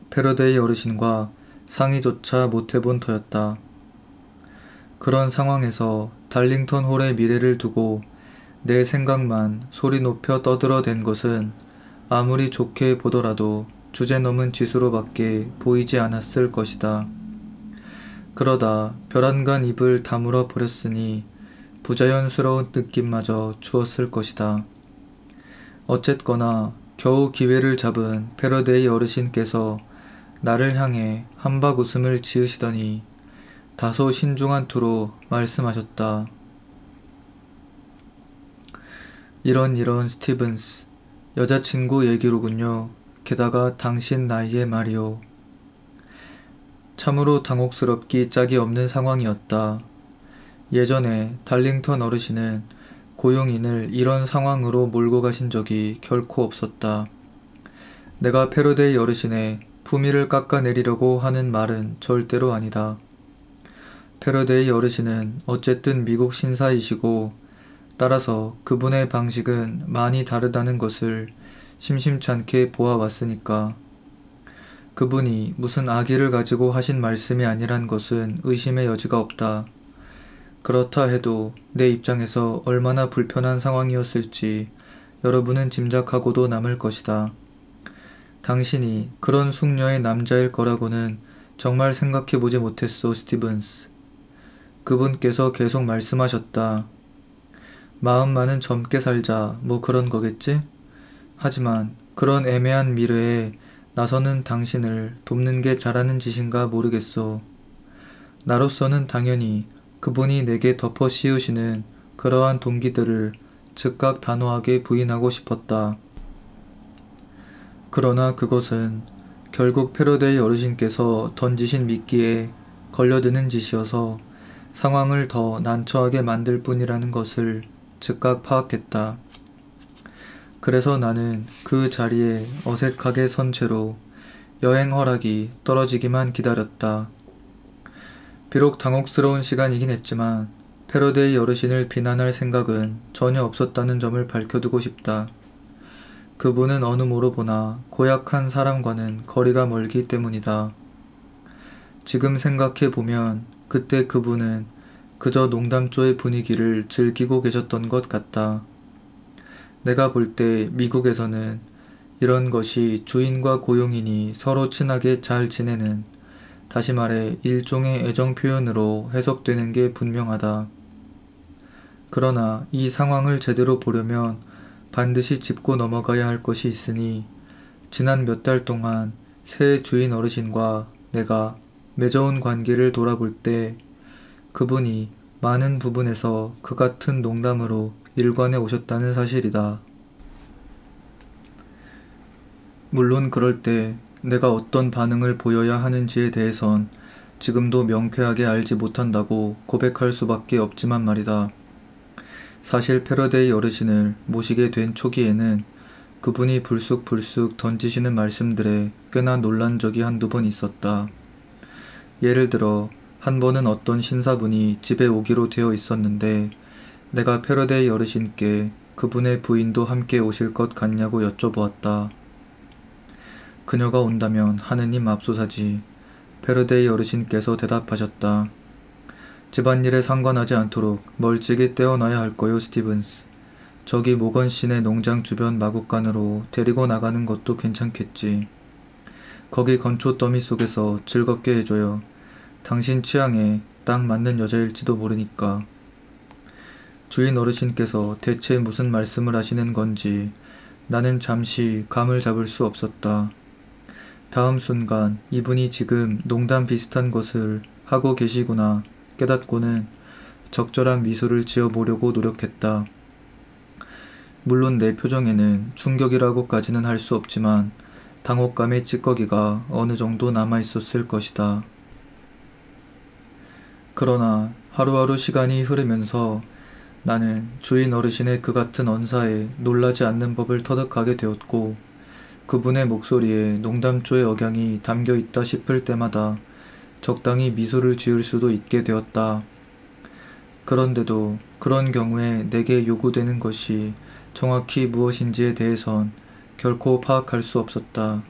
S1: 패러데이 어르신과 상의조차 못해본 터였다. 그런 상황에서 달링턴 홀의 미래를 두고 내 생각만 소리 높여 떠들어댄 것은 아무리 좋게 보더라도 주제넘은 짓으로밖에 보이지 않았을 것이다. 그러다 벼랑간 입을 다물어 버렸으니 부자연스러운 느낌마저 주었을 것이다. 어쨌거나 겨우 기회를 잡은 패러데이 어르신께서 나를 향해 한박 웃음을 지으시더니 다소 신중한 투로 말씀하셨다. 이런 스티븐스, 여자친구 얘기로군요. 게다가 당신 나이에 말이오. 참으로 당혹스럽기 짝이 없는 상황이었다. 예전에 달링턴 어르신은 고용인을 이런 상황으로 몰고 가신 적이 결코 없었다. 내가 패러데이 어르신의 품위를 깎아내리려고 하는 말은 절대로 아니다. 패러데이 어르신은 어쨌든 미국 신사이시고, 따라서 그분의 방식은 많이 다르다는 것을 심심찮게 보아왔으니까. 그분이 무슨 악의를 가지고 하신 말씀이 아니란 것은 의심의 여지가 없다. 그렇다 해도 내 입장에서 얼마나 불편한 상황이었을지 여러분은 짐작하고도 남을 것이다. 당신이 그런 숙녀의 남자일 거라고는 정말 생각해보지 못했소, 스티븐스. 그분께서 계속 말씀하셨다. 마음만은 젊게 살자, 뭐 그런 거겠지? 하지만 그런 애매한 미래에 나서는 당신을 돕는 게 잘하는 짓인가 모르겠소. 나로서는 당연히 그분이 내게 덮어 씌우시는 그러한 동기들을 즉각 단호하게 부인하고 싶었다. 그러나 그것은 결국 패러데이 어르신께서 던지신 미끼에 걸려드는 짓이어서 상황을 더 난처하게 만들 뿐이라는 것을 즉각 파악했다. 그래서 나는 그 자리에 어색하게 선 채로 여행 허락이 떨어지기만 기다렸다. 비록 당혹스러운 시간이긴 했지만 패러데이 어르신을 비난할 생각은 전혀 없었다는 점을 밝혀두고 싶다. 그분은 어느 모로 보나 고약한 사람과는 거리가 멀기 때문이다. 지금 생각해보면 그때 그분은 그저 농담조의 분위기를 즐기고 계셨던 것 같다. 내가 볼 때 미국에서는 이런 것이 주인과 고용인이 서로 친하게 잘 지내는, 다시 말해 일종의 애정 표현으로 해석되는 게 분명하다. 그러나 이 상황을 제대로 보려면 반드시 짚고 넘어가야 할 것이 있으니, 지난 몇 달 동안 새 주인 어르신과 내가 맺어온 관계를 돌아볼 때 그분이 많은 부분에서 그 같은 농담으로 일관해 오셨다는 사실이다. 물론 그럴 때 내가 어떤 반응을 보여야 하는지에 대해선 지금도 명쾌하게 알지 못한다고 고백할 수밖에 없지만 말이다. 사실 패러데이 어르신을 모시게 된 초기에는 그분이 불쑥불쑥 던지시는 말씀들에 꽤나 놀란 적이 한두 번 있었다. 예를 들어 한 번은 어떤 신사분이 집에 오기로 되어 있었는데 내가 패러데이 어르신께 그분의 부인도 함께 오실 것 같냐고 여쭤보았다. 그녀가 온다면 하느님 맙소사지. 패러데이 어르신께서 대답하셨다. 집안일에 상관하지 않도록 멀찍이 떼어놔야 할 거요, 스티븐스. 저기 모건씨네 농장 주변 마구간으로 데리고 나가는 것도 괜찮겠지. 거기 건초 더미 속에서 즐겁게 해줘요. 당신 취향에 딱 맞는 여자일지도 모르니까. 주인 어르신께서 대체 무슨 말씀을 하시는 건지 나는 잠시 감을 잡을 수 없었다. 다음 순간 이분이 지금 농담 비슷한 것을 하고 계시구나 깨닫고는 적절한 미소를 지어보려고 노력했다. 물론 내 표정에는 충격이라고까지는 할 수 없지만 당혹감의 찌꺼기가 어느 정도 남아있었을 것이다. 그러나 하루하루 시간이 흐르면서 나는 주인 어르신의 그 같은 언사에 놀라지 않는 법을 터득하게 되었고 그분의 목소리에 농담조의 억양이 담겨 있다 싶을 때마다 적당히 미소를 지을 수도 있게 되었다. 그런데도 그런 경우에 내게 요구되는 것이 정확히 무엇인지에 대해선 결코 파악할 수 없었다.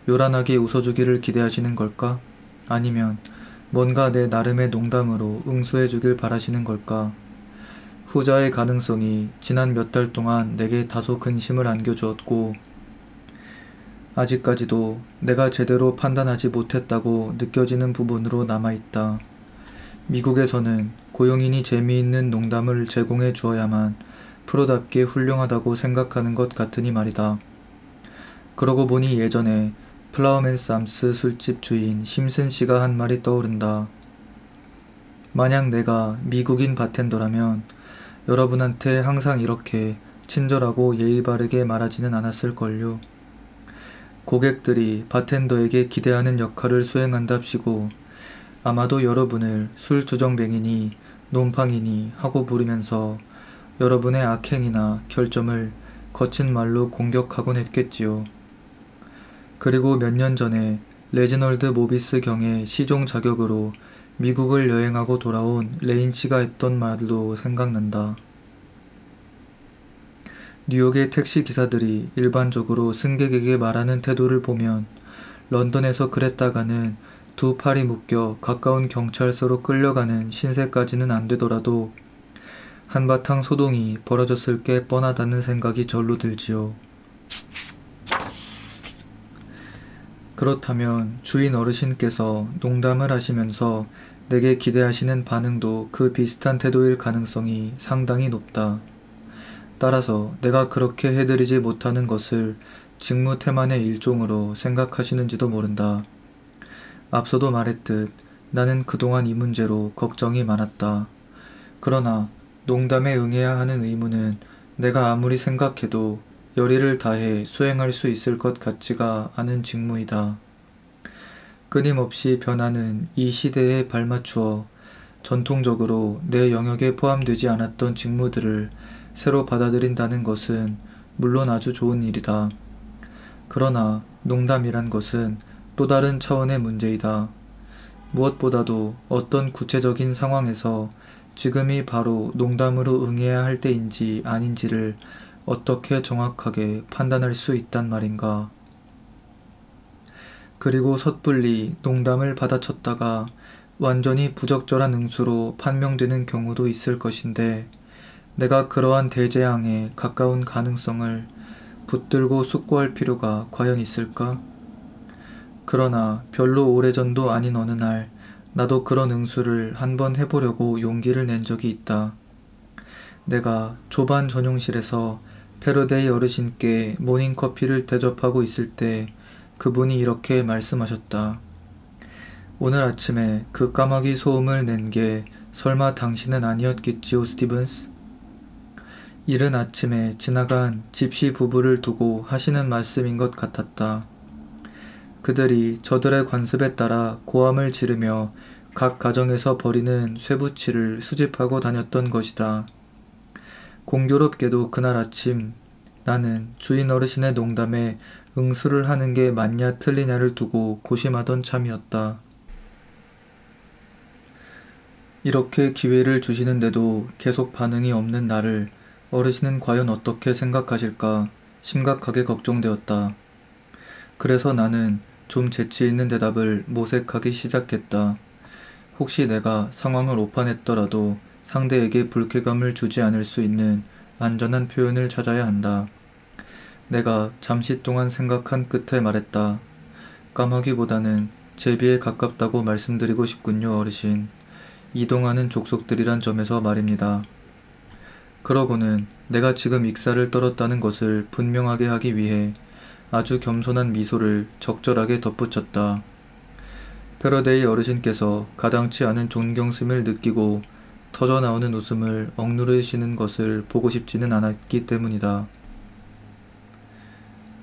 S1: 요란하게 웃어주기를 기대하시는 걸까? 아니면 뭔가 내 나름의 농담으로 응수해주길 바라시는 걸까? 후자의 가능성이 지난 몇 달 동안 내게 다소 근심을 안겨주었고 아직까지도 내가 제대로 판단하지 못했다고 느껴지는 부분으로 남아있다. 미국에서는 고용인이 재미있는 농담을 제공해 주어야만 프로답게 훌륭하다고 생각하는 것 같으니 말이다. 그러고 보니 예전에 플라워맨 쌈스 술집 주인 심슨 씨가 한 말이 떠오른다. 만약 내가 미국인 바텐더라면 여러분한테 항상 이렇게 친절하고 예의 바르게 말하지는 않았을걸요. 고객들이 바텐더에게 기대하는 역할을 수행한답시고 아마도 여러분을 술주정뱅이니 놈팡이니 하고 부르면서 여러분의 악행이나 결점을 거친 말로 공격하곤 했겠지요. 그리고 몇 년 전에 레지널드 모비스 경의 시종 자격으로 미국을 여행하고 돌아온 레인치가 했던 말도 생각난다. 뉴욕의 택시 기사들이 일반적으로 승객에게 말하는 태도를 보면 런던에서 그랬다가는 두 팔이 묶여 가까운 경찰서로 끌려가는 신세까지는 안 되더라도 한바탕 소동이 벌어졌을 게 뻔하다는 생각이 절로 들지요. 그렇다면 주인 어르신께서 농담을 하시면서 내게 기대하시는 반응도 그 비슷한 태도일 가능성이 상당히 높다. 따라서 내가 그렇게 해드리지 못하는 것을 직무태만의 일종으로 생각하시는지도 모른다. 앞서도 말했듯 나는 그동안 이 문제로 걱정이 많았다. 그러나 농담에 응해야 하는 의무는 내가 아무리 생각해도 열의를 다해 수행할 수 있을 것 같지가 않은 직무이다. 끊임없이 변하는 이 시대에 발맞추어 전통적으로 내 영역에 포함되지 않았던 직무들을 새로 받아들인다는 것은 물론 아주 좋은 일이다. 그러나 농담이란 것은 또 다른 차원의 문제이다. 무엇보다도 어떤 구체적인 상황에서 지금이 바로 농담으로 응해야 할 때인지 아닌지를 어떻게 정확하게 판단할 수 있단 말인가. 그리고 섣불리 농담을 받아쳤다가 완전히 부적절한 응수로 판명되는 경우도 있을 것인데 내가 그러한 대재앙에 가까운 가능성을 붙들고 숙고할 필요가 과연 있을까? 그러나 별로 오래전도 아닌 어느 날 나도 그런 응수를 한번 해보려고 용기를 낸 적이 있다. 내가 조반 전용실에서 패러데이 어르신께 모닝커피를 대접하고 있을 때 그분이 이렇게 말씀하셨다. 오늘 아침에 그 까마귀 소음을 낸 게 설마 당신은 아니었겠지요, 스티븐스? 이른 아침에 지나간 집시 부부를 두고 하시는 말씀인 것 같았다. 그들이 저들의 관습에 따라 고함을 지르며 각 가정에서 벌이는 쇠붙이를 수집하고 다녔던 것이다. 공교롭게도 그날 아침 나는 주인 어르신의 농담에 응수를 하는 게 맞냐 틀리냐를 두고 고심하던 참이었다. 이렇게 기회를 주시는데도 계속 반응이 없는 나를 어르신은 과연 어떻게 생각하실까 심각하게 걱정되었다. 그래서 나는 좀 재치 있는 대답을 모색하기 시작했다. 혹시 내가 상황을 오판했더라도 상대에게 불쾌감을 주지 않을 수 있는 안전한 표현을 찾아야 한다. 내가 잠시 동안 생각한 끝에 말했다. 까마귀보다는 제비에 가깝다고 말씀드리고 싶군요, 어르신. 이동하는 족속들이란 점에서 말입니다. 그러고는 내가 지금 익사를 떨었다는 것을 분명하게 하기 위해 아주 겸손한 미소를 적절하게 덧붙였다. 패러데이 어르신께서 가당치 않은 존경심을 느끼고 터져나오는 웃음을 억누르시는 것을 보고 싶지는 않았기 때문이다.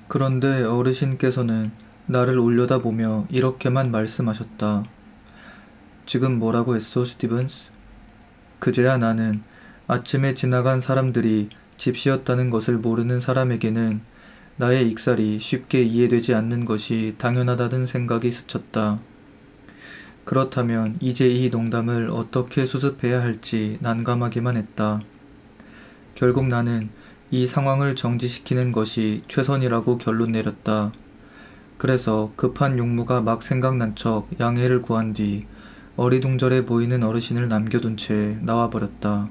S1: 그런데 어르신께서는 나를 올려다보며 이렇게만 말씀하셨다. 지금 뭐라고 했소, 스티븐스? 그제야 나는 아침에 지나간 사람들이 집시였다는 것을 모르는 사람에게는 나의 익살이 쉽게 이해되지 않는 것이 당연하다는 생각이 스쳤다. 그렇다면 이제 이 농담을 어떻게 수습해야 할지 난감하기만 했다. 결국 나는 이 상황을 정지시키는 것이 최선이라고 결론 내렸다. 그래서 급한 용무가 막 생각난 척 양해를 구한 뒤 어리둥절해 보이는 어르신을 남겨둔 채 나와버렸다.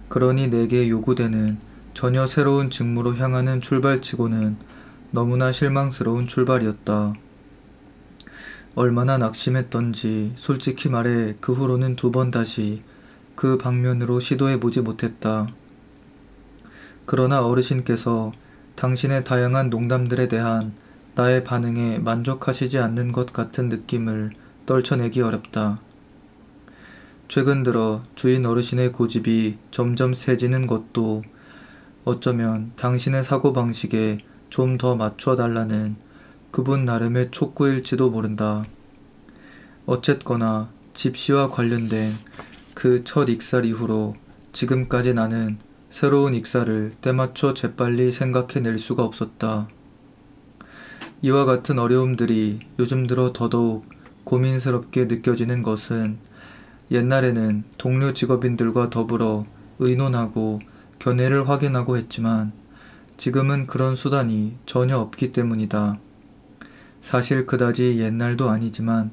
S1: 그러니 내게 요구되는 전혀 새로운 직무로 향하는 출발치고는 너무나 실망스러운 출발이었다. 얼마나 낙심했던지 솔직히 말해 그 후로는 2번 다시 그 방면으로 시도해보지 못했다. 그러나 어르신께서 당신의 다양한 농담들에 대한 나의 반응에 만족하시지 않는 것 같은 느낌을 떨쳐내기 어렵다. 최근 들어 주인 어르신의 고집이 점점 세지는 것도 어쩌면 당신의 사고방식에 좀 더 맞춰달라는 그분 나름의 촉구일지도 모른다. 어쨌거나 집시와 관련된 그 첫 익살 이후로 지금까지 나는 새로운 익살을 때맞춰 재빨리 생각해낼 수가 없었다. 이와 같은 어려움들이 요즘 들어 더더욱 고민스럽게 느껴지는 것은 옛날에는 동료 직업인들과 더불어 의논하고 견해를 확인하고 했지만 지금은 그런 수단이 전혀 없기 때문이다. 사실 그다지 옛날도 아니지만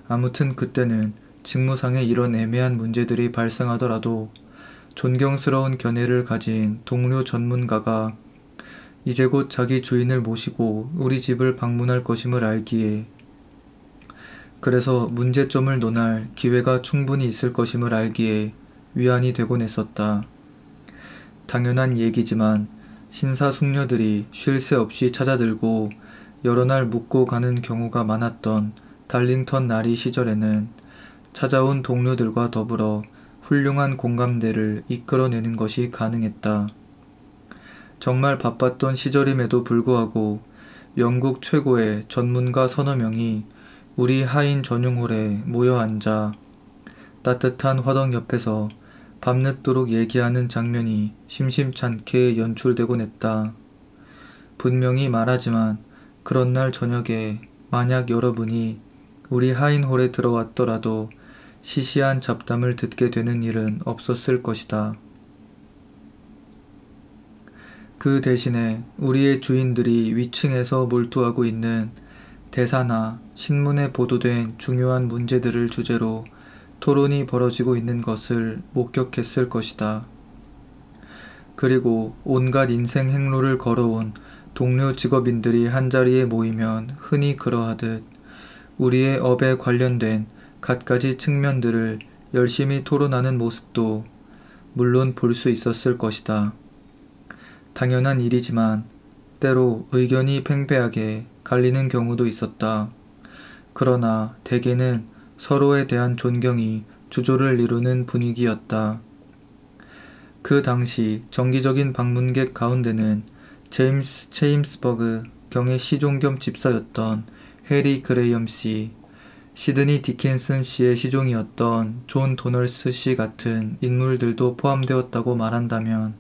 S1: 아무튼 그때는 직무상에 이런 애매한 문제들이 발생하더라도 존경스러운 견해를 가진 동료 전문가가 이제 곧 자기 주인을 모시고 우리 집을 방문할 것임을 알기에 그래서 문제점을 논할 기회가 충분히 있을 것임을 알기에 위안이 되곤 했었다. 당연한 얘기지만 신사숙녀들이 쉴 새 없이 찾아들고 여러 날 묵고 가는 경우가 많았던 달링턴 나리 시절에는 찾아온 동료들과 더불어 훌륭한 공감대를 이끌어내는 것이 가능했다. 정말 바빴던 시절임에도 불구하고 영국 최고의 전문가 서너 명이 우리 하인 전용홀에 모여 앉아 따뜻한 화덕 옆에서 밤늦도록 얘기하는 장면이 심심찮게 연출되곤 했다. 분명히 말하지만 그런 날 저녁에 만약 여러분이 우리 하인홀에 들어왔더라도 시시한 잡담을 듣게 되는 일은 없었을 것이다. 그 대신에 우리의 주인들이 위층에서 몰두하고 있는 대사나 신문에 보도된 중요한 문제들을 주제로 토론이 벌어지고 있는 것을 목격했을 것이다. 그리고 온갖 인생 행로를 걸어온 동료 직업인들이 한자리에 모이면 흔히 그러하듯 우리의 업에 관련된 갖가지 측면들을 열심히 토론하는 모습도 물론 볼 수 있었을 것이다. 당연한 일이지만 때로 의견이 팽배하게 갈리는 경우도 있었다. 그러나 대개는 서로에 대한 존경이 주조를 이루는 분위기였다. 그 당시 정기적인 방문객 가운데는 제임스 체임스버그 경의 시종 겸 집사였던 해리 그레이엄 씨, 시드니 디킨슨 씨의 시종이었던 존 도널스 씨 같은 인물들도 포함되었다고 말한다면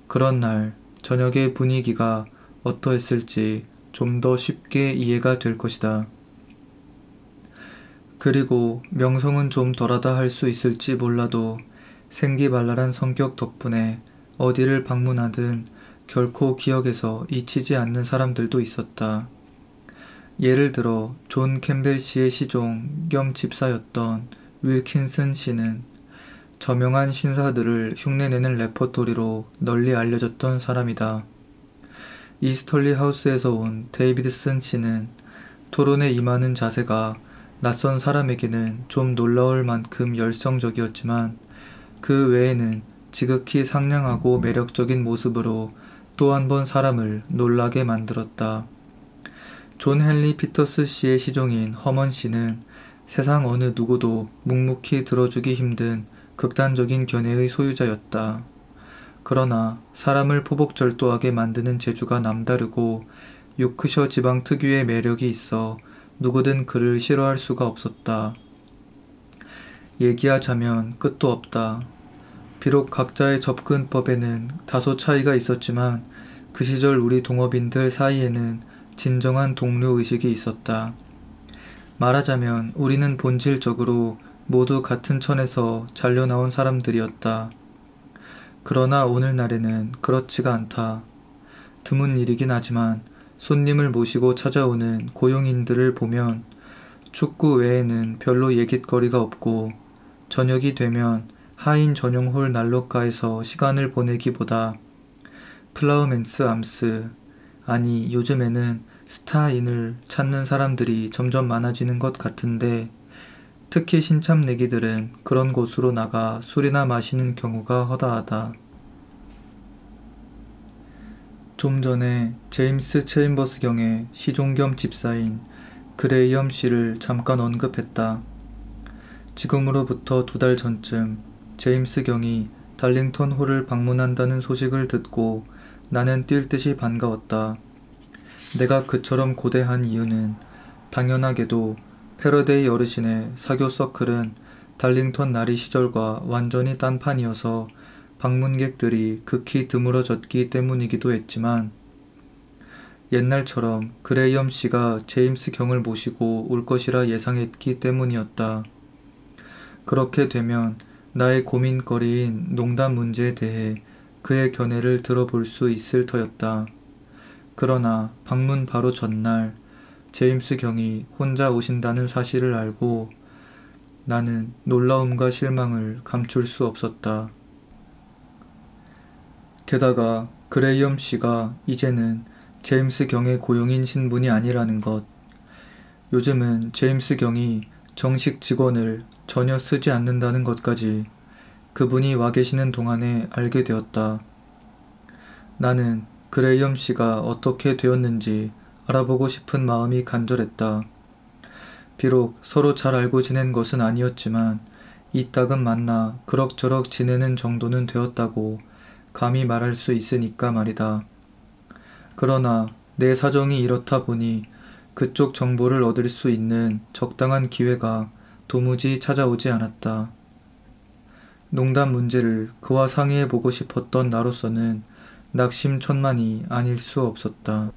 S1: 그런 날 저녁의 분위기가 어떠했을지 좀 더 쉽게 이해가 될 것이다. 그리고 명성은 좀 덜하다 할 수 있을지 몰라도 생기발랄한 성격 덕분에 어디를 방문하든 결코 기억에서 잊히지 않는 사람들도 있었다. 예를 들어 존 캠벨 씨의 시종 겸 집사였던 윌킨슨 씨는 저명한 신사들을 흉내내는 레퍼토리로 널리 알려졌던 사람이다. 이스털리 하우스에서 온 데이비드슨 씨는 토론에 임하는 자세가 낯선 사람에게는 좀 놀라울 만큼 열성적이었지만 그 외에는 지극히 상냥하고 매력적인 모습으로 또 한 번 사람을 놀라게 만들었다. 존 헨리 피터스 씨의 시종인 허먼 씨는 세상 어느 누구도 묵묵히 들어주기 힘든 극단적인 견해의 소유자였다. 그러나 사람을 포복절도하게 만드는 재주가 남다르고 요크셔 지방 특유의 매력이 있어 누구든 그를 싫어할 수가 없었다. 얘기하자면 끝도 없다. 비록 각자의 접근법에는 다소 차이가 있었지만 그 시절 우리 동업인들 사이에는 진정한 동료의식이 있었다. 말하자면 우리는 본질적으로 모두 같은 천에서 잘려나온 사람들이었다. 그러나 오늘날에는 그렇지가 않다. 드문 일이긴 하지만 손님을 모시고 찾아오는 고용인들을 보면 축구 외에는 별로 얘깃거리가 없고 저녁이 되면 하인 전용 홀 난로가에서 시간을 보내기보다 플라우맨스 암스, 아니 요즘에는 스타인을 찾는 사람들이 점점 많아지는 것 같은데 특히 신참내기들은 그런 곳으로 나가 술이나 마시는 경우가 허다하다. 좀 전에 제임스 체임버스 경의 시종 겸 집사인 그레이엄 씨를 잠깐 언급했다. 지금으로부터 2달 전쯤 제임스 경이 달링턴 홀을 방문한다는 소식을 듣고 나는 뛸 듯이 반가웠다. 내가 그처럼 고대한 이유는 당연하게도 패러데이 어르신의 사교 서클은 달링턴 나리 시절과 완전히 딴판이어서 방문객들이 극히 드물어졌기 때문이기도 했지만 옛날처럼 그레이엄 씨가 제임스 경을 모시고 올 것이라 예상했기 때문이었다. 그렇게 되면 나의 고민거리인 농담 문제에 대해 그의 견해를 들어볼 수 있을 터였다. 그러나 방문 바로 전날 제임스 경이 혼자 오신다는 사실을 알고 나는 놀라움과 실망을 감출 수 없었다. 게다가 그레이엄 씨가 이제는 제임스 경의 고용인 신분이 아니라는 것. 요즘은 제임스 경이 정식 직원을 전혀 쓰지 않는다는 것까지 그분이 와 계시는 동안에 알게 되었다. 나는 그레이엄 씨가 어떻게 되었는지 알아보고 싶은 마음이 간절했다. 비록 서로 잘 알고 지낸 것은 아니었지만 이따금 만나 그럭저럭 지내는 정도는 되었다고 감히 말할 수 있으니까 말이다. 그러나 내 사정이 이렇다 보니 그쪽 정보를 얻을 수 있는 적당한 기회가 도무지 찾아오지 않았다. 농담 문제를 그와 상의해보고 싶었던 나로서는 낙심천만이 아닐 수 없었다.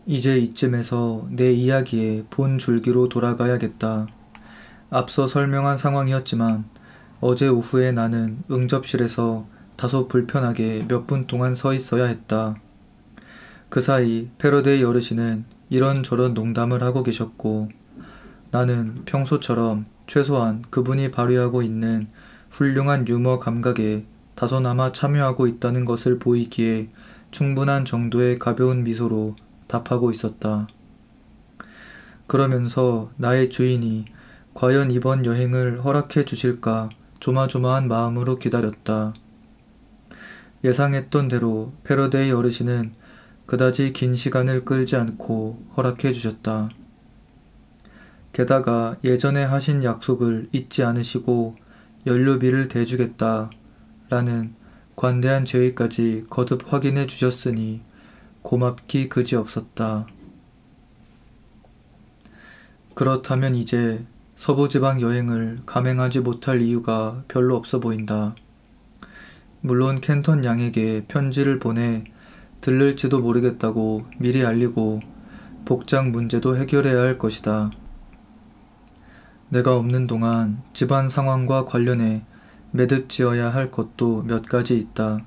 S1: 이제 이쯤에서 내 이야기의 본 줄기로 돌아가야겠다. 앞서 설명한 상황이었지만 어제 오후에 나는 응접실에서 다소 불편하게 몇 분 동안 서 있어야 했다. 그 사이 패러데이 어르신은 이런저런 농담을 하고 계셨고 나는 평소처럼 최소한 그분이 발휘하고 있는 훌륭한 유머 감각에 다소나마 참여하고 있다는 것을 보이기에 충분한 정도의 가벼운 미소로 답하고 있었다. 그러면서 나의 주인이 과연 이번 여행을 허락해 주실까 조마조마한 마음으로 기다렸다. 예상했던 대로 패러데이 어르신은 그다지 긴 시간을 끌지 않고 허락해 주셨다. 게다가 예전에 하신 약속을 잊지 않으시고 연료비를 대주겠다 라는 관대한 제의까지 거듭 확인해 주셨으니 고맙기 그지없었다. 그렇다면 이제 서부지방 여행을 감행하지 못할 이유가 별로 없어 보인다. 물론 켄턴 양에게 편지를 보내 들를지도 모르겠다고 미리 알리고 복장 문제도 해결해야 할 것이다. 내가 없는 동안 집안 상황과 관련해 매듭지어야 할 것도 몇 가지 있다.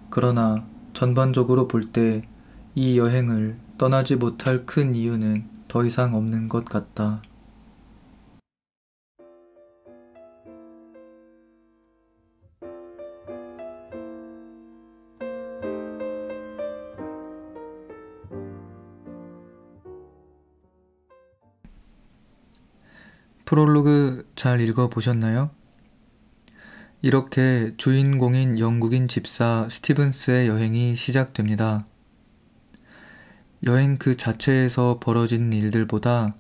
S1: 그러나 전반적으로 볼 때 이 여행을 떠나지 못할 큰 이유는 더 이상 없는 것 같다. 프롤로그 잘 읽어보셨나요? 이렇게 주인공인 영국인 집사 스티븐스의 여행이 시작됩니다. 여행 그 자체에서 벌어진 일들보다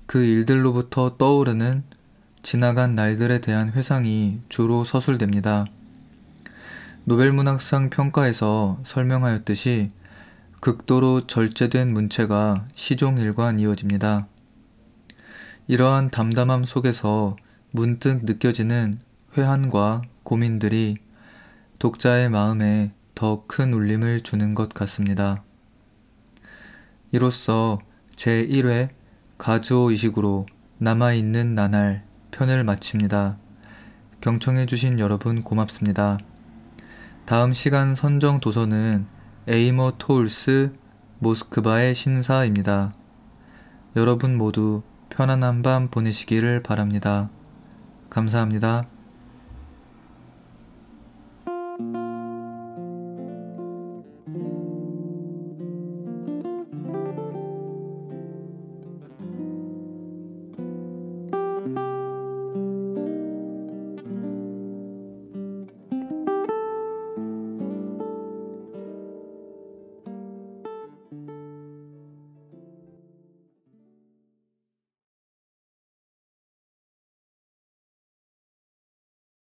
S1: 그 일들로부터 떠오르는 지나간 날들에 대한 회상이 주로 서술됩니다. 노벨문학상 평가에서 설명하였듯이 극도로 절제된 문체가 시종일관 이어집니다. 이러한 담담함 속에서 문득 느껴지는 회한과 고민들이 독자의 마음에 더 큰 울림을 주는 것 같습니다. 이로써 제1회 가즈오이식으로 남아있는 나날 편을 마칩니다. 경청해주신 여러분 고맙습니다. 다음 시간 선정 도서는 에이머 토울스 모스크바의 신사입니다. 여러분 모두 편안한 밤 보내시기를 바랍니다. 감사합니다.